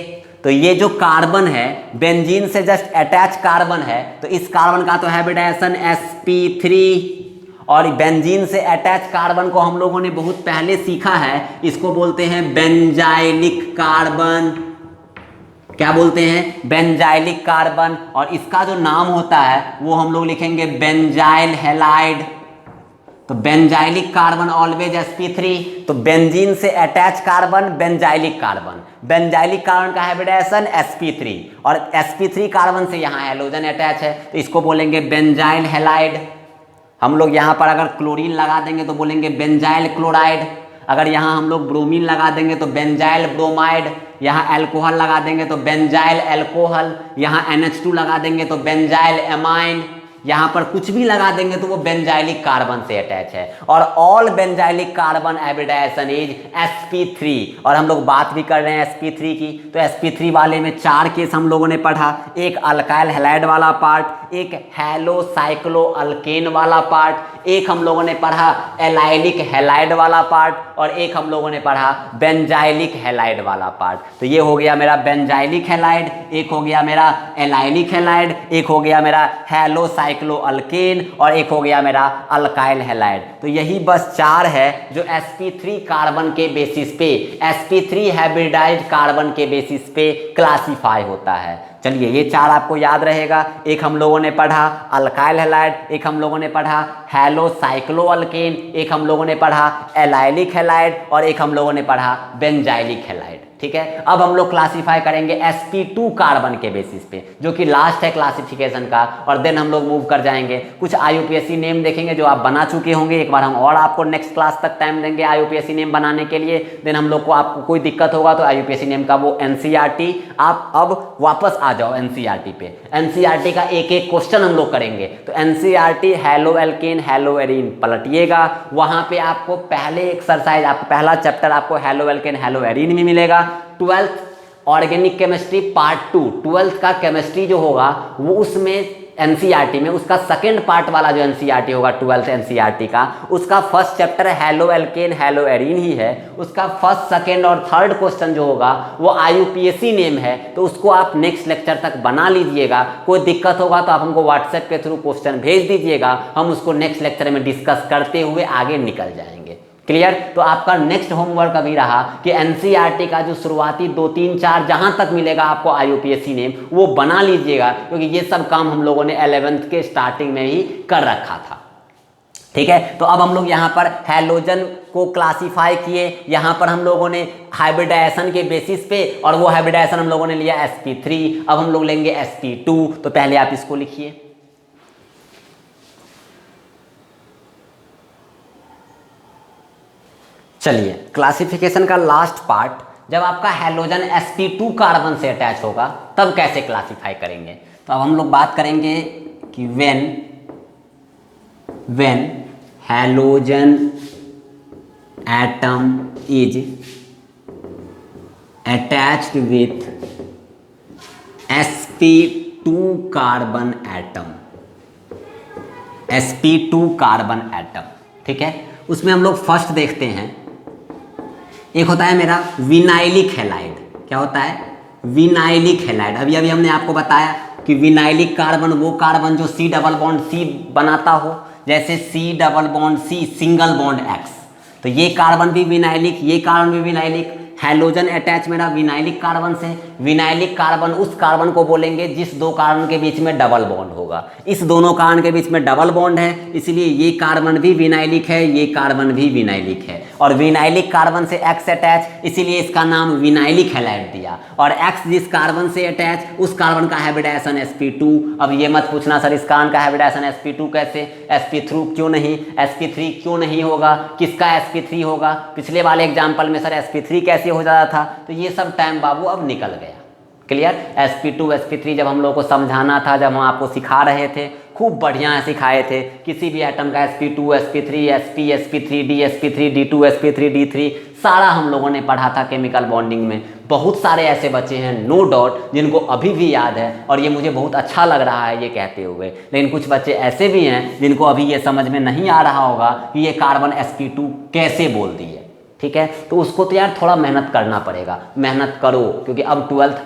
तो ये जो कार्बन है बेंजीन से जस्ट अटैच कार्बन है, तो इस कार्बन का तो हैबिटेशन sp3, और बेंजीन से अटैच कार्बन को हम लोगों ने बहुत पहले सीखा है, इसको बोलते हैं बेंजाइलिक कार्बन। क्या बोलते हैं? Benzylic carbon. और इसका जो नाम होता है वो हम लोग लिखेंगे बेंजाइल हैलाइड। तो बेंजाइलिक कार्बन ऑलवेज sp3। तो बेंजीन से attach carbon benzylic carbon, benzylic carbon का हैबिटेशन sp3, और sp3 कार्बन से यहाँ हैलोजन अटैच है, तो इसको बोलेंगे बेंजाइल हैलाइड। हम लोग यहाँ पर अगर क्लोरीन लगा देंगे तो बोलेंगे बेंजाइल क्लोराइड। अगर यहाँ हम लोग ब्रोमीन लगा देंगे तो बेंजाइल ब्रोमाइड। यहाँ अल्कोहल लगा देंगे तो बेंजाइल अल्कोहल। यहाँ NH2 लगा देंगे तो बेंजाइल एमाइन। यहाँ पर कुछ भी लगा देंगे तो वो बेंजाइलिक कार्बन से अटैच है। और all benzylic carbon habitation is sp3। और हम लोग बात भी कर रहे हैं sp3 की, तो sp3 वाले में 4 केस हम लोगों ने पढ़ा। एक अल्काइल हैलाइड वाला पार्ट, एक हैलो साइक्लो अल्केन वाला पार्ट, एक हम लोगों ने पढ़ा एलाइलिक हैलाइड वाला पार्ट, और एक हम लोगों ने पढ़ा बेंजाइलिक हैलाइड वाला पार्ट। तो ये हो गया मेरा बेंजाइलिक हैलाइड, एक हो गया मेरा एलाइलिक हैलाइड, एक हो गया मेरा हैलो साइक्लो अल्केन, और एक हो गया मेरा अल्काइल हैलाइड। तो यही बस 4 है जो sp3 कार्बन के बेसिस पे, sp3 हाइब्रिडाइज्ड कार्बन के बेसिस पे क्लासीफाई होता है। चलिए ये 4 आपको याद रहेगा। एक हम लोगों ने पढ़ा अल्काइल हैलाइड, एक हम लोगों ने पढ़ा हैलो साइक्लो अल्केन, एक हम लोगों ने पढ़ा एलाइलिक हैलाइड, और एक हम लोगों ने पढ़ा बेंजाइलिक हैलाइड। ठीक है, अब हम लोग क्लासीफाई करेंगे sp2 कार्बन के बेसिस पे, जो कि लास्ट है क्लासिफिकेशन का, और देन हम लोग मूव कर जाएंगे। कुछ IUPAC नेम देखेंगे जो आप बना चुके होंगे, एक बार हम और आपको नेक्स्ट क्लास तक टाइम देंगे IUPAC नेम बनाने के लिए। देन हम लोग को आपको कोई दिक्कत होगा तो IUPAC नेम का वो NCERT, आप अब वापस आ जाओ NCERT पे। NCERT का एक एक क्वेश्चन हम लोग करेंगे। तो NCERT haloalkane haloarene पलटिएगा, वहां पे आपको पहले एक्सरसाइज, आपको पहला चैप्टर आपको हैलो एल्केन हैलो एरीन में मिलेगा। 12th organic chemistry part 2, 12th का केमिस्ट्री जो होगा वो उसमें NCERT में उसका सेकंड पार्ट वाला जो NCERT होगा 12th NCERT का, उसका first chapter haloalkane haloarene ही है। उसका फर्स्ट सेकंड और थर्ड क्वेश्चन जो होगा वो IUPAC नेम है, तो उसको आप नेक्स्ट लेक्चर तक बना लीजिएगा। कोई दिक्कत होगा तो आप हमको व्हाट्सएप के थ्रू क्वेश्चन भेज दीजिएगा, हम उसको नेक्स्ट लेक्चर में डिस्कस करते हुए आगे निकल जाएंगे। क्लियर। तो आपका नेक्स्ट होमवर्क अभी रहा कि एनसीईआरटी का जो शुरुआती 2 3 4 जहां तक मिलेगा आपको आईयूपीएसी नेम वो बना लीजिएगा, क्योंकि ये सब काम हम लोगों ने 11th के स्टार्टिंग में ही कर रखा था। ठीक है, तो अब हम लोग यहाँ पर हैलोजन को क्लासिफाई किए, यहाँ पर हम लोगों ने हाइब्रिडाइजेशन के बेसिस पे, और वो हाइब्रिडाइजेशन हम लोगों ने लिया sp3। अब हम लोग लेंगे sp2। तो पहले आप इसको लिखिए। चलिए, क्लासिफिकेशन का लास्ट पार्ट, जब आपका हैलोजन sp2 कार्बन से अटैच होगा तब कैसे क्लासिफाई करेंगे। तो अब हम लोग बात करेंगे कि when halogen atom is attached with sp2 carbon atom. ठीक है, उसमें हम लोग फर्स्ट देखते हैं, एक होता है मेरा विनाइलिक हैलाइड। क्या होता है? Vinylic halide. अभी अभी हमने आपको बताया कि विनाइलिक कार्बन वो कार्बन जो C डबल बॉन्ड C बनाता हो, जैसे C double bond C single bond X। तो ये कार्बन भी विनाइलिक, ये कार्बन भी विनाइलिक। हैलोजन अटैच मेरा विनाइलिक कार्बन से। विनाइलिक कार्बन उस कार्बन को बोलेंगे जिस दो कार्बन के बीच में डबल बॉन्ड होगा। इस दोनों कार्बन के बीच में डबल बॉन्ड है, इसलिए ये कार्बन भी विनाइलिक है, ये कार्बन भी विनाइलिक है। और विनाइलिक कार्बन से X अटैच, इसीलिए इसका नाम विनाइलिक हैलाइड दिया। और X जिस कार्बन से अटैच उस कार्बन का हाइब्रिडाइजेशन sp2। अब ये मत पूछना सर इस कार्बन का हाइब्रिडाइजेशन sp2 कैसे, sp3 क्यों नहीं, sp3 क्यों नहीं होगा, किसका sp3 होगा। पिछले वाले एग्जाम्पल में सर sp3 कैसे हो जाता था। तो ये सब टाइम बाबू अब निकल गया। क्लियर। sp2 sp3 जब हम लोगों को समझाना था, जब हम आपको सिखा रहे थे, खूब बढ़िया सिखाए थे। किसी भी एटम का sp2 sp3 sp sp3d sp3 d2 sp3 d3 सारा हम लोगों ने पढ़ा था केमिकल बॉन्डिंग में। बहुत सारे ऐसे बच्चे हैं नो डाउट जिनको अभी भी याद है, और ये मुझे बहुत अच्छा लग रहा है ये कहते हुए। लेकिन कुछ बच्चे ऐसे भी हैं जिनको अभी ये समझ में नहीं आ रहा होगा कि ये कार्बन sp2 कैसे बोल दिए। ठीक है, तो उसको तो यार थोड़ा मेहनत करना पड़ेगा। मेहनत करो, क्योंकि अब 12th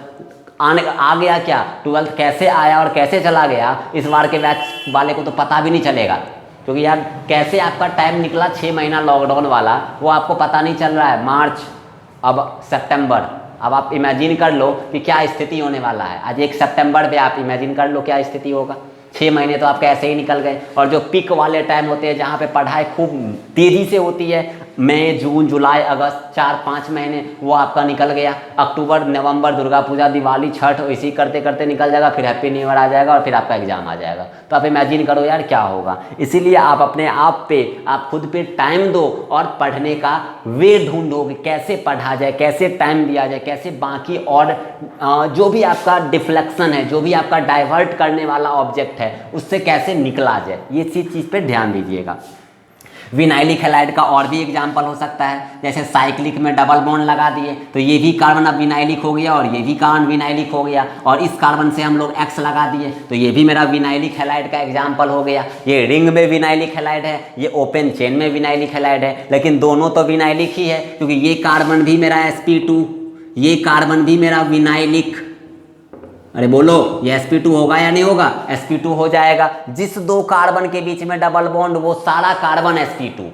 आ गया। क्या 12th कैसे आया और कैसे चला गया, इस बार के बैच वाले को तो पता भी नहीं चलेगा। क्योंकि यार कैसे आपका टाइम निकला 6 महीना लॉकडाउन वाला, वो आपको पता नहीं चल रहा है। मार्च, अब सितंबर, अब आप इमेजिन कर लो कि क्या स्थिति होने वाला है। आज 1 सितंबर पे आप इमेजिन कर लो क्या स्थिति होगा। 6 महीने तो आपके ऐसे ही निकल गए। और जो पिक वाले टाइम होते हैं जहाँ पे पढ़ाई खूब तेज़ी से होती है, मई जून जुलाई अगस्त 4-5 महीने, वो आपका निकल गया। अक्टूबर नवंबर दुर्गा पूजा दिवाली छठ इसी करते करते निकल जाएगा। फिर हैप्पी न्यू ईयर आ जाएगा और फिर आपका एग्जाम आ जाएगा। तो आप इमेजिन करो यार क्या होगा। इसीलिए आप अपने आप पे, आप खुद पे टाइम दो और पढ़ने का वे ढूंढो कि कैसे पढ़ा जाए, कैसे टाइम दिया जाए, कैसे बाकी और जो भी आपका डिफ्लेक्शन है, जो भी आपका डाइवर्ट करने वाला ऑब्जेक्ट है, उससे कैसे निकला जाए। ये चीज़ पे ध्यान दीजिएगा। विनाइलिक हैलाइड का और भी एग्जाम्पल हो सकता है, जैसे साइक्लिक में डबल बॉन्ड लगा दिए तो ये भी कार्बन अब विनाइलिक हो गया और ये भी कार्बन विनाइलिक हो गया। और इस कार्बन से हम लोग X लगा दिए तो ये भी मेरा विनाइलिक हैलाइड का एग्जाम्पल हो गया। ये रिंग में विनाइलिक हैलाइड है, ये ओपन चेन में विनाइलिक हैलाइड है, लेकिन दोनों तो विनाइलिक ही है, क्योंकि ये कार्बन भी मेरा sp2, ये कार्बन भी मेरा विनाइलिक। अरे बोलो ये sp2 होगा या नहीं होगा? sp2 हो जाएगा। जिस दो कार्बन के बीच में डबल बॉन्ड वो सारा कार्बन sp2,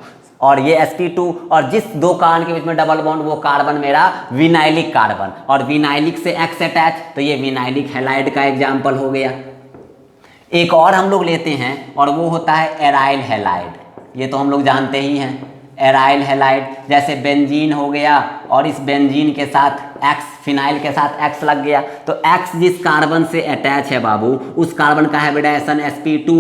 और ये sp2, और जिस दो कार्बन के बीच में डबल बॉन्ड वो कार्बन मेरा विनाइलिक कार्बन, और विनाइलिक से X अटैच तो ये विनाइलिक हैलाइड का एग्जाम्पल हो गया। एक और हम लोग लेते हैं और वो होता है एराइल हैलाइड। ये तो हम लोग जानते ही हैं एराइल हैलाइड, जैसे बेंजीन हो गया और इस बेंजीन के साथ X, फिनाइल के साथ X लग गया तो X जिस कार्बन से अटैच है बाबू उस कार्बन का हाइब्रिडाइजेशन sp2,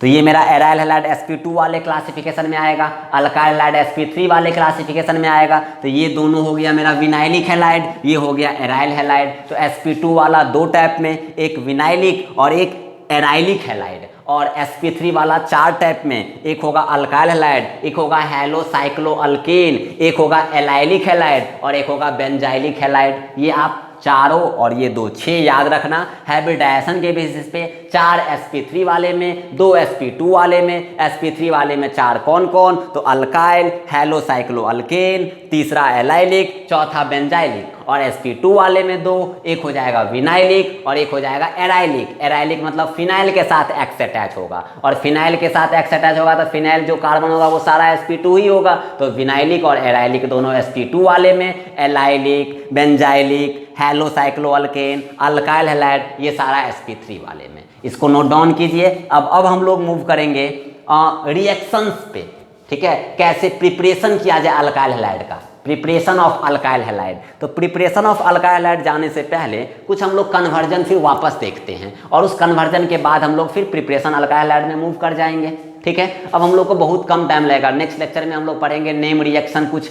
तो ये मेरा एराइल हैलाइड sp2 वाले क्लासिफिकेशन में आएगा, अल्काइल हैलाइड sp3 वाले क्लासिफिकेशन में आएगा। तो ये दोनों हो गया मेरा विनाइलिक हैलाइड, ये हो गया एराइल हैलाइड। तो sp2 वाला दो टाइप में, एक विनाइलिक और एक एराइलिक हैलाइड, और sp3 वाला 4 टाइप में, एक होगा अल्काइल हैलाइड, एक होगा हैलोसाइक्लोअल्केन, एक होगा एलाइलिक हैलाइड और एक होगा बेंजाइलिक हैलाइड। ये आप चारों और ये 2 6 याद रखना। हाइब्रिडाइजेशन के बेसिस पे 4 sp3 वाले में, 2 sp2 वाले में, sp3 वाले में 4 कौन कौन, तो अल्काइल, हेलोसाइक्लोअल्केन, तीसरा एलाइलिक, चौथा बेंजाइलिक, और sp2 वाले में 2, एक हो जाएगा विनाइलिक और एक हो जाएगा एराइलिक। एराइलिक मतलब फिनाइल के साथ एक्स अटैच होगा, और फिनाइल के साथ एक्स अटैच होगा तो फिनाइल जो कार्बन होगा वो सारा sp2 ही होगा, तो विनाइलिक और एराइलिक दोनों sp2 वाले में, एलाइलिक, बेंजाइलिक, हेलोसाइक्लोअल्केन, अल्काइल हैलाइड ये सारा sp3 वाले में। इसको नोट डाउन कीजिए। अब हम लोग मूव करेंगे रिएक्शंस पे, ठीक है, कैसे प्रिपरेशन किया जाए अल्काइल हैलाइड का, प्रिपरेशन ऑफ अल्काइल हैलाइड। तो प्रिपरेशन ऑफ अल्काइल हैलाइड जाने से पहले कुछ हम लोग कन्वर्जन फिर वापस देखते हैं, और उस कन्वर्जन के बाद हम लोग फिर प्रिपरेशन अल्काइल हैलाइड में मूव कर जाएंगे, ठीक है। अब हम लोग को बहुत कम टाइम लगेगा। नेक्स्ट लेक्चर में हम लोग पढ़ेंगे नेम रिएक्शन, कुछ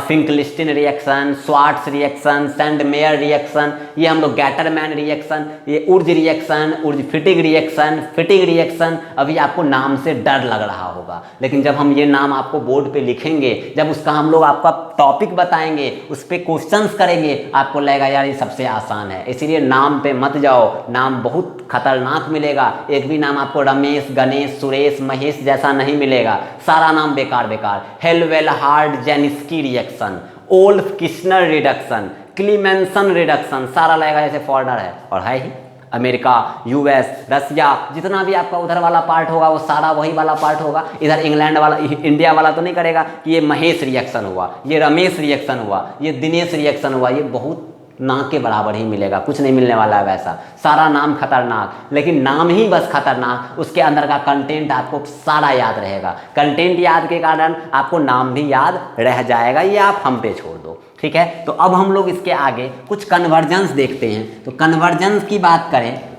Finkelstein reaction, Swarts reaction, Sandmeyer reaction, ये हम लोग गैटरमैन रिएक्शन, ये उर्ज रिएक्शन, उर्ज फिटिग रिएक्शन। अभी आपको नाम से डर लग रहा होगा, लेकिन जब हम ये नाम आपको बोर्ड पे लिखेंगे, जब उसका हम लोग आपका टॉपिक बताएंगे, उस पर क्वेश्चंस करेंगे, आपको लगेगा यार ये सबसे आसान है। इसीलिए नाम पे मत जाओ, नाम बहुत खतरनाक मिलेगा। एक भी नाम आपको रमेश, गणेश, सुरेश, महेश जैसा नहीं मिलेगा, सारा नाम बेकार बेकार। हेल्वेलहार्ड जेनिस्की रिएक्शन, ओल्फ किश्नर रिडक्शन, क्लीमेंसन रिडक्शन, सारा लगेगा जैसे फॉर्डर है, और है ही। अमेरिका, यूएस, रसिया, जितना भी आपका उधर वाला पार्ट होगा वो सारा वही वाला पार्ट होगा। इधर इंग्लैंड वाला, इंडिया वाला तो नहीं करेगा कि ये महेश रिएक्शन हुआ, ये रमेश रिएक्शन हुआ, ये दिनेश रिएक्शन हुआ। ये बहुत ना के बराबर ही मिलेगा, कुछ नहीं मिलने वाला है वैसा। सारा नाम खतरनाक, लेकिन नाम ही बस खतरनाक, उसके अंदर का कंटेंट आपको सारा याद रहेगा। कंटेंट याद के कारण आपको नाम भी याद रह जाएगा, ये आप हम पे छोड़ दो, ठीक है। तो अब हम लोग इसके आगे कुछ कन्वर्जन्स देखते हैं। तो कन्वर्जन्स की बात करें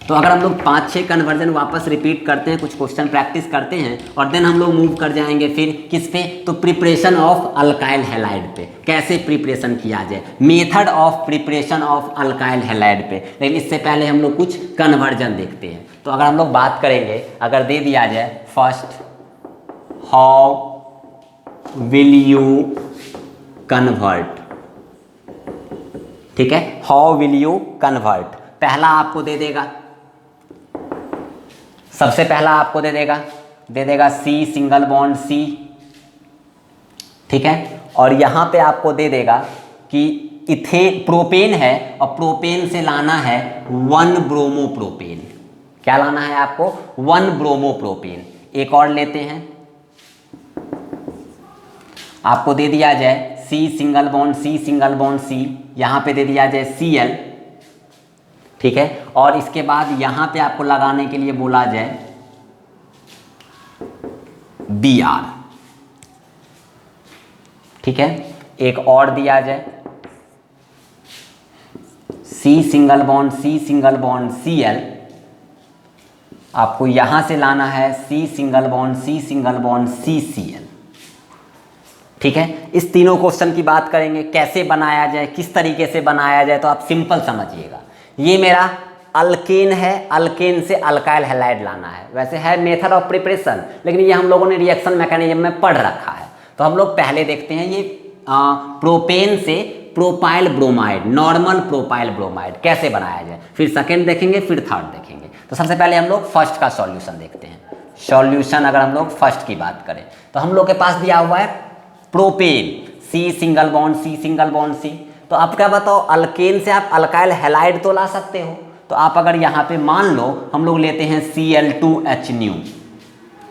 तो अगर हम लोग 5-6 कन्वर्जन वापस रिपीट करते हैं, कुछ क्वेश्चन प्रैक्टिस करते हैं, और देन हम लोग मूव कर जाएंगे फिर किस पे, तो प्रिपरेशन ऑफ अल्काइल हैलाइड पे, कैसे प्रिपरेशन किया जाए, method of preparation of alkyl halide पे। लेकिन इससे पहले हम लोग कुछ कन्वर्जन देखते हैं। तो अगर हम लोग बात करेंगे, अगर दे दिया जाए first, how will you convert, ठीक है, हाउ विल यू कन्वर्ट, पहला आपको दे देगा, सबसे पहला आपको दे देगा सी सिंगल बॉन्ड सी, ठीक है। और यहां पे आपको दे देगा कि प्रोपेन है, और प्रोपेन से लाना है 1 ब्रोमोप्रोपेन। क्या लाना है आपको, 1 ब्रोमोप्रोपेन। एक और लेते हैं, आपको दे दिया जाए सी सिंगल बॉन्ड सी, यहां पे दे दिया जाए Cl, ठीक है। और इसके बाद यहां पे आपको लगाने के लिए बोला जाए Br, ठीक है। एक और दिया जाए C सिंगल बॉन्ड Cl, आपको यहां से लाना है C सिंगल बॉन्ड CCl, ठीक है। इस तीनों क्वेश्चन की बात करेंगे, कैसे बनाया जाए, किस तरीके से बनाया जाए। तो आप सिंपल समझिएगा, ये मेरा अल्केन है, अल्केन से अल्काइल हैलाइड लाना है। वैसे है मेथड ऑफ प्रिपरेशन, लेकिन ये हम लोगों ने रिएक्शन मैकेनिज्म में पढ़ रखा है। तो हम लोग पहले देखते हैं ये प्रोपेन से propyl bromide, normal propyl bromide कैसे बनाया जाए, फिर सेकेंड देखेंगे, फिर थर्ड देखेंगे। तो सबसे पहले हम लोग फर्स्ट का सॉल्यूशन देखते हैं। सॉल्यूशन अगर हम लोग फर्स्ट की बात करें तो हम लोग के पास दिया हुआ है propane, C single bond C। तो आप क्या बताओ, अल्केन से आप अल्काइल हैलाइड तो ला सकते हो। तो आप अगर यहाँ पे मान लो हम लोग लेते हैं Cl2H न्यू,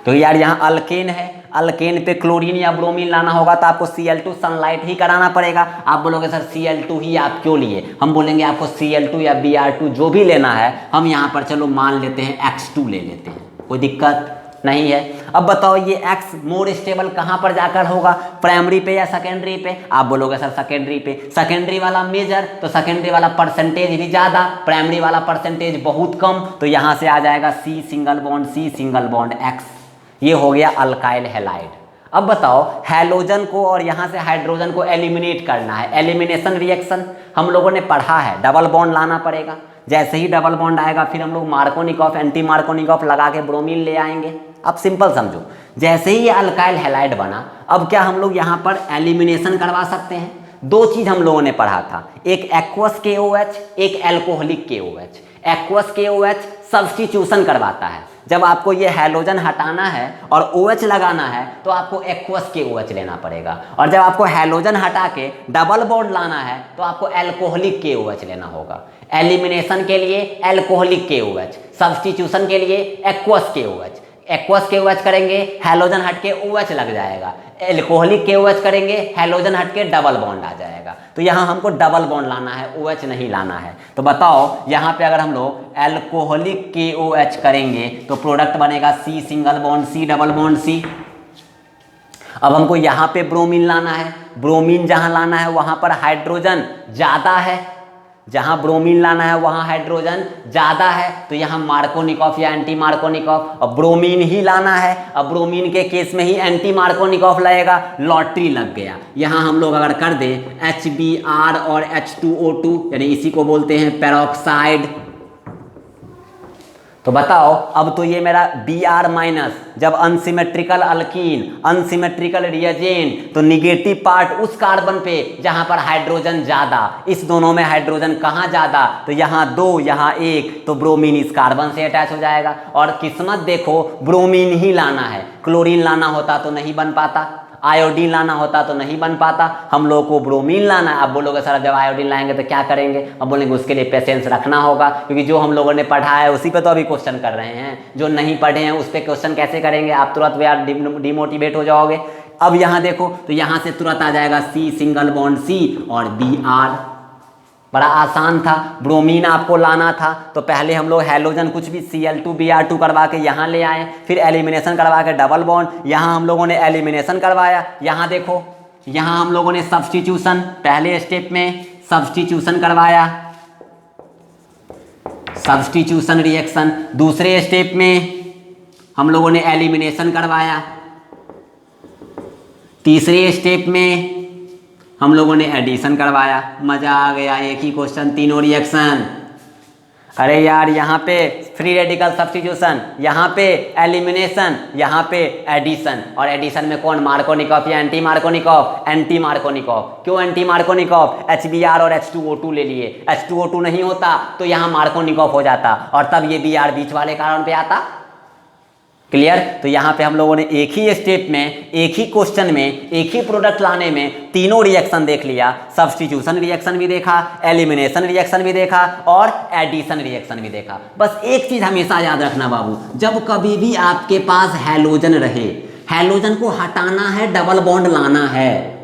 तो यार यहाँ अल्केन है, अल्केन पे क्लोरीन या ब्रोमीन लाना होगा तो आपको Cl2 सनलाइट ही कराना पड़ेगा। आप बोलोगे सर Cl2 ही आप क्यों लिए, हम बोलेंगे आपको Cl2 या Br2 जो भी लेना है, हम यहाँ पर चलो मान लेते हैं X2 ले लेते हैं, कोई दिक्कत नहीं है। अब बताओ ये X मोर स्टेबल कहाँ पर जाकर होगा, प्राइमरी पे या सेकेंडरी पे। आप बोलोगे सर सेकेंडरी पे, सेकेंडरी वाला मेजर, तो सेकेंडरी वाला परसेंटेज भी ज़्यादा, प्राइमरी वाला परसेंटेज बहुत कम। तो यहाँ से आ जाएगा C सिंगल बॉन्ड X, ये हो गया अल्काइल हैलाइड। अब बताओ हैलोजन को और यहाँ से हाइड्रोजन को एलिमिनेट करना है, एलिमिनेशन रिएक्शन हम लोगों ने पढ़ा है, डबल बॉन्ड लाना पड़ेगा। जैसे ही डबल बॉन्ड आएगा फिर हम लोग मार्कोनिकॉफ, एंटी मार्कोनिकॉफ लगा के ब्रोमीन ले आएंगे। अब सिंपल समझो, जैसे ही ये अल्काइल हैलाइड बना, अब क्या हम लोग यहाँ पर एलिमिनेशन करवा सकते हैं। दो चीज हम लोगों ने पढ़ा था, एक एक्वस KOH, एक alcoholic KOH। Aqueous KOH substitution करवाता है। जब आपको ये हैलोजन हटाना है और OH लगाना है तो आपको एक्वस KOH लेना पड़ेगा, और जब आपको हैलोजन हटा के डबल बॉन्ड लाना है तो आपको एल्कोहलिक KOH लेना होगा। एलिमिनेशन के लिए एल्कोहलिक KOH, सब्स्टिट्यूशन के लिए एक्वस KOH। एक्वस KOH करेंगे, हैलोजन हट के OH लग जाएगा। एल्कोहलिक KOH करेंगे, हैलोजन हट के डबल बॉन्ड आ जाएगा। तो यहाँ हमको डबल बॉन्ड लाना है, OH नहीं लाना है। तो बताओ यहाँ पे अगर हम लोग एल्कोहलिक KOH करेंगे तो प्रोडक्ट बनेगा C single bond C double bond C। अब हमको यहाँ पे ब्रोमीन लाना है। ब्रोमीन जहाँ लाना है वहाँ पर हाइड्रोजन ज़्यादा है, जहां ब्रोमीन लाना है वहां हाइड्रोजन ज्यादा है, तो यहाँ मार्कोनिकॉफ या एंटी मार्कोनिकॉफ। अब ब्रोमीन ही लाना है, अब ब्रोमीन के केस में ही एंटी मार्कोनिकॉफ लगेगा, लॉटरी लग गया। यहाँ हम लोग अगर कर दें HBr और H2O2, यानी इसी को बोलते हैं पेरोक्साइड, तो बताओ अब तो ये मेरा Br माइनस, जब अनसिमेट्रिकल अल्कीन, अनसिमेट्रिकल रिएजेंट, तो निगेटिव पार्ट उस कार्बन पे जहां पर हाइड्रोजन ज्यादा। इस दोनों में हाइड्रोजन कहाँ ज्यादा, तो यहाँ 2 यहाँ 1, तो ब्रोमीन इस कार्बन से अटैच हो जाएगा। और किस्मत देखो ब्रोमीन ही लाना है, क्लोरीन लाना होता तो नहीं बन पाता, आयोडीन लाना होता तो नहीं बन पाता, हम लोग को ब्रोमीन लाना है। अब बोलोगे सर जब आयोडीन लाएंगे तो क्या करेंगे, अब बोलेंगे उसके लिए पेशेंस रखना होगा, क्योंकि जो हम लोगों ने पढ़ा है उसी पे तो अभी क्वेश्चन कर रहे हैं, जो नहीं पढ़े हैं उस पर क्वेश्चन कैसे करेंगे, आप तुरंत यार डिमोटिवेट हो जाओगे। अब यहाँ देखो तो यहाँ से तुरंत आ जाएगा C सिंगल बॉन्ड C और Br, बड़ा आसान था। ब्रोमीन आपको लाना था तो पहले हम लोग हैलोजन कुछ भी Cl2Br2 करवा के यहाँ ले आए, फिर एलिमिनेशन करवा के डबल बॉन्ड, यहाँ हम लोगों ने एलिमिनेशन करवाया। यहाँ देखो यहाँ हम लोगों ने सब्स्टिट्यूशन, पहले स्टेप में सब्स्टिट्यूशन करवाया, सब्स्टिट्यूशन रिएक्शन। दूसरे स्टेप में हम लोगों ने एलिमिनेशन करवाया। तीसरे स्टेप में हम लोगों ने एडिशन करवाया। मजा आ गया, एक ही क्वेश्चन तीनों रिएक्शन। अरे यार यहाँ पे फ्री रेडिकल सब्स्टिट्यूशन, यहाँ पे एलिमिनेशन, यहाँ पे एडिशन। और एडिशन में कौन, मार्कोनिकॉफ या एंटी मार्कोनिकॉफ? Anti Markovnikov. क्यों एंटी मार्कोनिकॉफ? HBr और H2O2 ले लिए, H2O2 नहीं होता तो यहाँ मार्कोनिकॉफ हो जाता और तब ये Br बीच वाले कार्बन पे आता। क्लियर? तो यहाँ पे हम लोगों ने एक ही स्टेप में, एक ही क्वेश्चन में, एक ही प्रोडक्ट लाने में तीनों रिएक्शन देख लिया। सब्स्टिट्यूशन रिएक्शन भी देखा, एलिमिनेशन रिएक्शन भी देखा और एडिशन रिएक्शन भी देखा। बस एक चीज हमेशा याद रखना बाबू, जब कभी भी आपके पास हैलोजन रहे, हैलोजन को हटाना है, डबल बॉन्ड लाना है,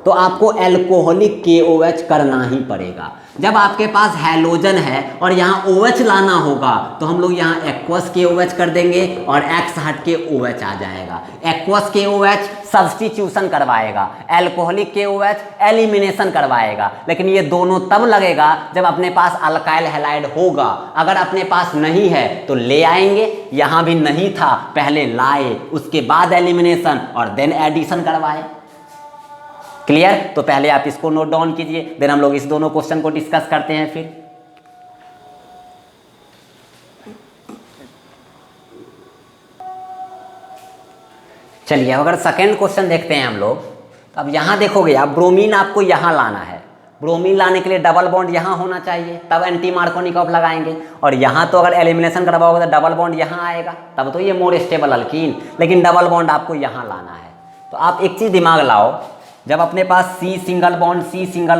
तो आपको एल्कोहलिक KOH करना ही पड़ेगा। जब आपके पास हैलोजन है और यहाँ OH लाना होगा तो हम लोग यहाँ एक्वस KOH कर देंगे और X हट के OH आ जाएगा। एक्वस KOH सब्स्टिट्यूशन करवाएगा, एल्कोहलिक KOH एलिमिनेशन करवाएगा। लेकिन ये दोनों तब लगेगा जब अपने पास अल्काइल हैलाइड होगा। अगर अपने पास नहीं है तो ले आएंगे, यहाँ भी नहीं था पहले लाए, उसके बाद एलिमिनेशन और देन एडिशन करवाए। क्लियर? तो पहले आप इसको नोट डाउन कीजिए, देन हम लोग इस दोनों क्वेश्चन को डिस्कस करते हैं। फिर चलिए अगर सेकेंड क्वेश्चन देखते हैं हम लोग, तो अब यहां देखोगे आप ब्रोमीन आपको यहां लाना है। ब्रोमीन लाने के लिए डबल बॉन्ड यहां होना चाहिए, तब एंटी मार्कोनिकॉफ लगाएंगे। और यहां तो अगर एलिमिनेशन करवाओगे तो डबल बॉन्ड यहां आएगा, तब तो ये मोर स्टेबल अल्कीन। लेकिन डबल बॉन्ड आपको यहां लाना है। तो आप एक चीज दिमाग लाओ, जब अपने पास C सिंगल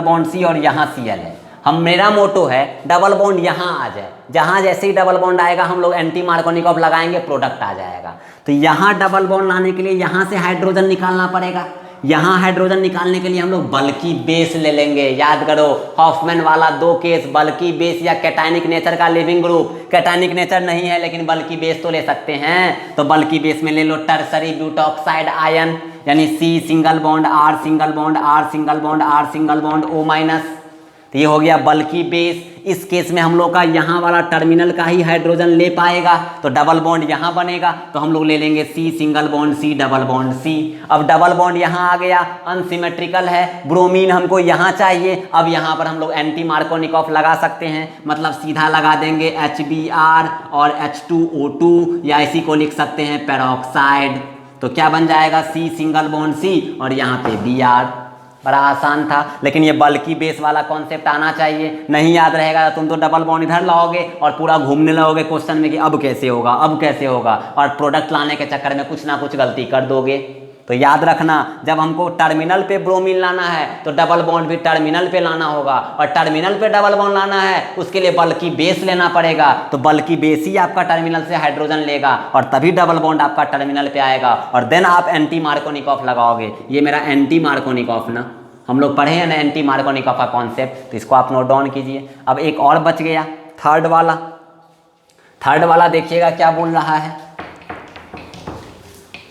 बॉन्ड C और यहाँ Cl है, हम मेरा मोटो है डबल बॉन्ड यहाँ आ जाए। जहाँ जैसे ही डबल बॉन्ड आएगा हम लोग एंटी मार्कोनिकॉफ लगाएंगे, प्रोडक्ट आ जाएगा। तो यहाँ डबल बॉन्ड लाने के लिए यहाँ से हाइड्रोजन निकालना पड़ेगा। यहाँ हाइड्रोजन निकालने के लिए हम लोग बल्कि बेस ले लेंगे। याद करो हॉफमैन वाला 2 केस, बल्कि बेस या कैटायनिक नेचर का लिविंग ग्रुप। कैटायनिक नेचर नहीं है लेकिन बल्कि बेस तो ले सकते हैं, तो बल्कि बेस में ले लो टर्सरी ब्यूटॉक्साइड आयन, यानी C single bond R single bond R single bond R single bond O minus. तो ये हो गया बल्कि बेस। इस केस में हम लोग का यहाँ वाला टर्मिनल का ही हाइड्रोजन ले पाएगा, तो डबल बॉन्ड यहाँ बनेगा, तो हम लोग ले लेंगे C single bond C double bond C। अब डबल बॉन्ड यहाँ आ गया, अनसिमेट्रिकल है, ब्रोमीन हमको यहाँ चाहिए। अब यहाँ पर हम लोग एंटी मार्कोनिकॉफ लगा सकते हैं, मतलब सीधा लगा देंगे HBr और H2O2, या इसी को लिख सकते हैं पेरोक्साइड। तो क्या बन जाएगा C सिंगल बॉन्ड C और यहाँ पे Br। बड़ा आसान था, लेकिन ये बल्कि बेस वाला कॉन्सेप्ट आना चाहिए। नहीं याद रहेगा तो तुम तो डबल बॉन्ड इधर लाओगे और पूरा घूमने लगोगे क्वेश्चन में कि अब कैसे होगा, अब कैसे होगा, और प्रोडक्ट लाने के चक्कर में कुछ ना कुछ गलती कर दोगे। तो याद रखना, जब हमको टर्मिनल पे ब्रोमीन लाना है तो डबल बॉन्ड भी टर्मिनल पे लाना होगा, और टर्मिनल पे डबल बॉन्ड लाना है उसके लिए बल्कि बेस लेना पड़ेगा। तो बल्कि बेस ही आपका टर्मिनल से हाइड्रोजन लेगा और तभी डबल बॉन्ड आपका टर्मिनल पे आएगा, और देन आप एंटी मार्कोनिकॉफ लगाओगे। ये मेरा एंटी मार्कोनिकॉफ ना, हम लोग पढ़े हैं ना एंटी मार्कोनिकॉफ का कॉन्सेप्ट, तो इसको आप नोट डाउन कीजिए। अब एक और बच गया थर्ड वाला। थर्ड वाला देखिएगा क्या बोल रहा है।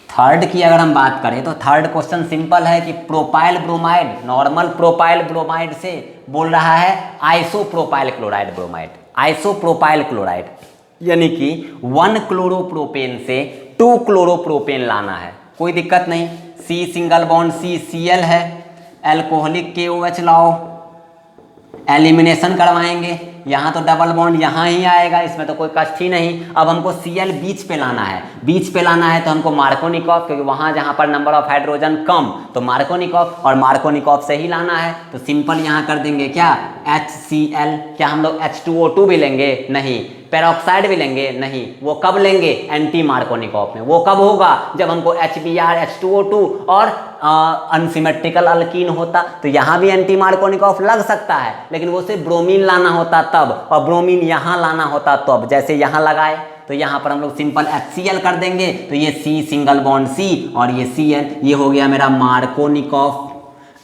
थर्ड की अगर हम बात करें तो थर्ड क्वेश्चन सिंपल है कि propyl bromide, normal propyl bromide से बोल रहा है isopropyl chloride bromide, isopropyl chloride, यानी कि 1 क्लोरोप्रोपेन से 2 क्लोरोप्रोपेन लाना है। कोई दिक्कत नहीं, C single bond C Cl है, एल्कोहलिक KOH लाओ, एलिमिनेशन करवाएंगे, यहाँ तो डबल बॉन्ड यहाँ ही आएगा, इसमें तो कोई कष्ट ही नहीं। अब हमको Cl बीच पे लाना है, बीच पे लाना है तो हमको मार्कोनिकॉफ, क्योंकि वहाँ जहाँ पर नंबर ऑफ हाइड्रोजन कम तो मार्कोनिकॉफ, और मार्कोनिकॉफ से ही लाना है। तो सिंपल यहाँ कर देंगे क्या, HCl। क्या हम लोग H2O2 भी लेंगे? नहीं। पेरोक्साइड भी लेंगे? नहीं। वो कब लेंगे? एंटी मार्कोनिकॉफ में। वो कब होगा? जब हमको HBr H2O2 और अनसिमेट्रिकल अल्कीन होता। तो यहाँ भी एंटी मार्कोनिकॉफ लग सकता है, लेकिन वो सिर्फ ब्रोमीन लाना होता तब, और ब्रोमीन यहाँ लाना होता तब। जैसे यहाँ लगाए तो यहाँ पर हम लोग सिंपल HCl कर देंगे, तो ये C सिंगल बॉन्ड C और ये Cl, ये हो गया मेरा Markovnikov.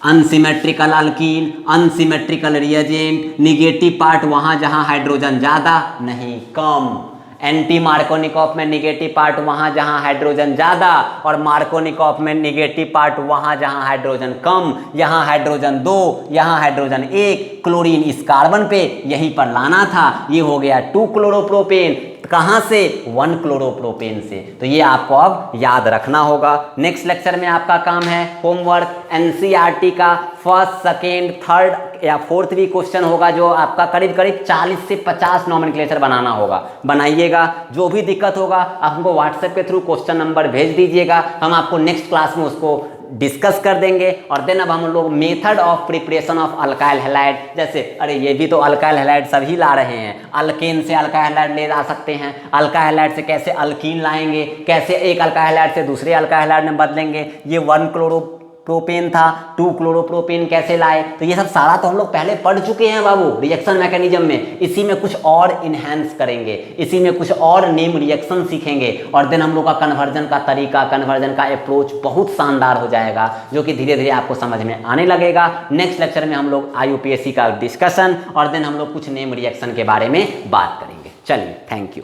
Unsymmetrical alkyne, unsymmetrical reagent, negative part वहाँ जहाँ हाइड्रोजन ज़्यादा नहीं कम। एंटी मार्कोनिकॉफ में निगेटिव पार्ट वहाँ जहाँ हाइड्रोजन ज़्यादा, और मार्कोनिकॉफ में निगेटिव पार्ट वहाँ जहाँ हाइड्रोजन कम। यहाँ हाइड्रोजन 2, यहाँ हाइड्रोजन 1, क्लोरीन इस कार्बन पे यहीं पर लाना था। ये हो गया 2 क्लोरोप्रोपेन, कहाँ से? 1 क्लोरोप्रोपेन से। तो ये आपको अब याद रखना होगा। नेक्स्ट लेक्चर में आपका काम है होमवर्क, NCERT का फर्स्ट, सेकेंड, थर्ड या फोर्थ भी क्वेश्चन होगा, जो आपका करीब करीब 40 से 50 नॉमेनक्लेचर बनाना होगा। बनाइएगा, जो भी दिक्कत होगा आप हमको व्हाट्सएप के थ्रू क्वेश्चन नंबर भेज दीजिएगा, हम आपको नेक्स्ट क्लास में उसको डिस्कस कर देंगे। और देन अब हम लोग method of preparation of alkyl halide, जैसे अरे ये भी तो अल्काइल हैलाइड सभी ला रहे हैं, अल्केन से अल्काइल हैलाइड ले आ सकते हैं, अल्काइल हैलाइड से कैसे अल्कीन लाएंगे, कैसे एक अल्काइल हैलाइड से दूसरे अल्काइल हैलाइड में बदलेंगे, ये 1 क्लोरोप्रोपेन था 2 क्लोरोप्रोपेन कैसे लाए। तो ये सब सारा तो हम लोग पहले पढ़ चुके हैं बाबू रिएक्शन मैकेनिज्म में। इसी में कुछ और इन्हेंस करेंगे, इसी में कुछ और नेम रिएक्शन सीखेंगे, और देन हम लोग का कन्वर्जन का तरीका, कन्वर्जन का अप्रोच बहुत शानदार हो जाएगा, जो कि धीरे धीरे आपको समझ में आने लगेगा। नेक्स्ट लेक्चर में हम लोग IUPAC का डिस्कशन, और देन हम लोग कुछ नेम रिएक्शन के बारे में बात करेंगे। चलिए, थैंक यू।